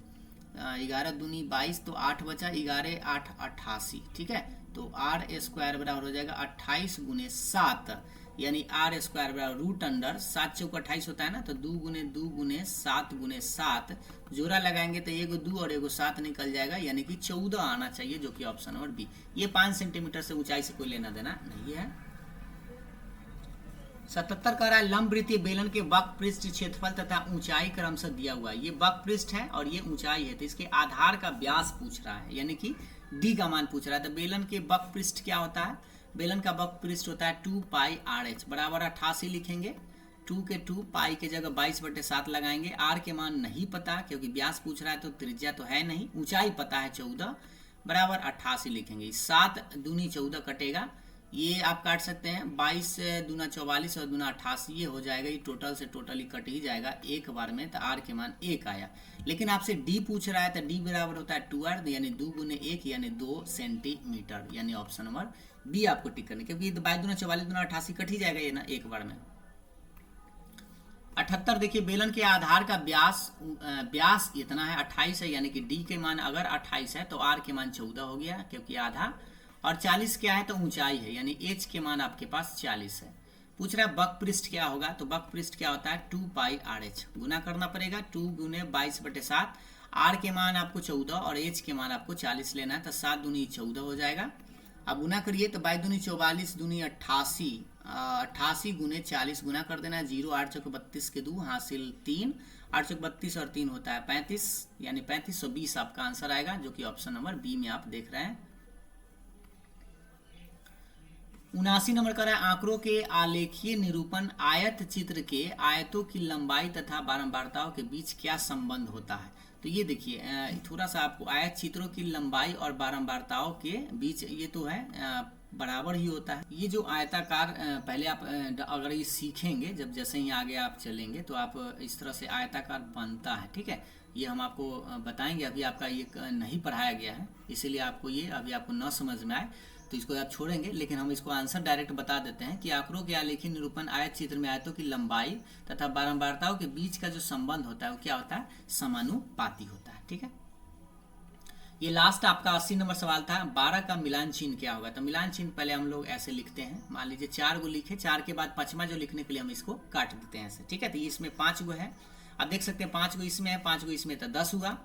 11 दूनी 22, तो 8 बचा, 11 8 88। ठीक है, तो आर स्क्वायर बराबर हो जाएगा 28 × 7, यानी आर स्क्वायर बराबर √7 × 28 होता है ना, तो 2 × 2 × 7 × 7 जोड़ा लगाएंगे तो एगो 2 और एगो 7 निकल जाएगा, यानी कि 14 आना चाहिए, जो कि ऑप्शन नंबर बी। ये 5 सेंटीमीटर से ऊंचाई से कोई लेना देना नहीं है। 77 का रहा है, लंबवृत्तीय बेलन के वक्र पृष्ठ क्षेत्रफल तथा ऊंचाई क्रमशः दिया हुआ है। ये वक्र पृष्ठ है और ये ऊंचाई है, तो इसके आधार का व्यास पूछ रहा है, यानी कि डी का मान पूछ रहा है। तो बेलन के वक्र पृष्ठ क्या होता है, बेलन का वक्र पृष्ठ होता है 2 पाई आर एच बराबर 88 लिखेंगे, 2 के 2 पाई के जगह 22/7 लगाएंगे, आर के मान नहीं पता क्योंकि व्यास पूछ रहा है, तो त्रिज्या तो है नहीं, ऊंचाई पता है 14 बराबर 88 लिखेंगे, 7 दूनी 14 कटेगा, ये आप काट सकते हैं, 22 दूना 44 और दूना 88, ये हो जाएगा, ये टोटल से टोटली कट ही जाएगा एक बार में, तो आर के मान 1 आया। लेकिन आपसे डी पूछ रहा है, तो डी बराबर होता है 2r, यानी 2 × 1 यानी 2 सेंटीमीटर, यानी ऑप्शन नंबर बी आपको टिक करनी, क्योंकि 22 दूना 44 दूना 88 कट ही जाएगा ये ना एक बार में। 78 देखिए, बेलन के आधार का व्यास इतना है 28 है, यानी कि डी के मान अगर 28 है तो आर के मान 14 हो गया, क्योंकि आधा, और 40 क्या है तो ऊंचाई है, यानी एच के मान आपके पास 40 है। पूछ रहा है वक्र पृष्ठ क्या होगा, तो वक्र पृष्ठ क्या होता है 2 पाई आर एच, गुना करना पड़ेगा, 2 × 22/7, आर के मान आपको 14 और एच के मान आपको 40 लेना है, तो 7 दूनी 14 हो जाएगा। अब गुना करिए तो 22 दूनी 44 दूनी 88, 88 × 40 गुना कर देना है, 0 8 चौक 32 के 2 हासिल 3, 8 चौक 32 और 3 होता है 35, यानी 3520 आपका आंसर आएगा, जो कि ऑप्शन नंबर बी में आप देख रहे हैं। 79 नंबर का है, आंकड़ों के आलेखीय निरूपण आयत चित्र के आयतों की लंबाई तथा बारंबारताओं के बीच क्या संबंध होता है। तो ये देखिए थोड़ा सा आपको आयत चित्रों की लंबाई और बारंबारताओं के बीच ये तो है बराबर ही होता है। ये जो आयताकार पहले आप अगर ये सीखेंगे, जब जैसे ही आगे आप चलेंगे तो आप इस तरह से आयताकार बनता है। ठीक है, ये हम आपको बताएंगे, अभी आपका ये नहीं पढ़ाया गया है, इसीलिए आपको ये अभी आपको न समझ में आए तो इसको आप छोड़ेंगे, लेकिन हम इसको आंसर डायरेक्ट बता देते हैं कि आंकड़ों के आलेखीय निरूपण आयत चित्र में आयतों की लंबाई तथा बारंबारताओं के बीच का जो संबंध होता है वो क्या होता है, समानुपाती होता है। ठीक है, ये लास्ट आपका 80 नंबर सवाल था। 12 का मिलान चिन्ह क्या होगा। तो मिलान चिन्ह पहले हम लोग ऐसे लिखते हैं, मान लीजिए 4 गो लिखे, 4 के बाद 5वां जो लिखने के लिए हम इसको काट देते हैं ऐसे। ठीक है, तो इसमें 5 गो है, आप देख सकते हैं 5 गो इसमें है, 5 गो इसमें, तो 10 हुआ।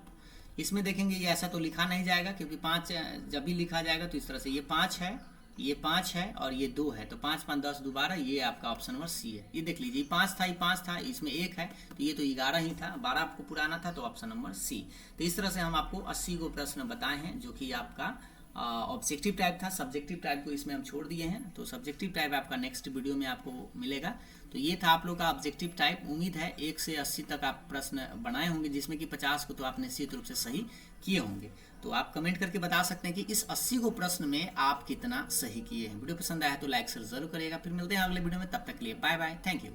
इसमें देखेंगे ये ऐसा तो लिखा नहीं जाएगा, क्योंकि 5 जब भी लिखा जाएगा तो इस तरह से, ये 5 है, ये 5 है और ये 2 है, तो 5 5 10 दोबारा, ये आपका ऑप्शन नंबर सी है। ये देख लीजिए 5 था, ये 5 था, इसमें 1 है, तो ये तो 11 ही था, 12 आपको पुराना था, तो ऑप्शन नंबर सी। तो इस तरह से हम आपको 80 गो प्रश्न बताए हैं, जो कि आपका ऑब्जेक्टिव टाइप था, सब्जेक्टिव टाइप को इसमें हम छोड़ दिए हैं, तो सब्जेक्टिव टाइप आपका नेक्स्ट वीडियो में आपको मिलेगा। तो ये था आप लोग का ऑब्जेक्टिव टाइप। उम्मीद है 1 से 80 तक आप प्रश्न बनाए होंगे, जिसमें कि 50 को तो आप निश्चित रूप से सही किए होंगे। तो आप कमेंट करके बता सकते हैं कि इस 80 को प्रश्न में आप कितना सही किए हैं। वीडियो पसंद आया तो लाइक शेयर जरूर करिएगा। फिर मिलते हैं अगले वीडियो में, तब तक के लिए बाय बाय, थैंक यू।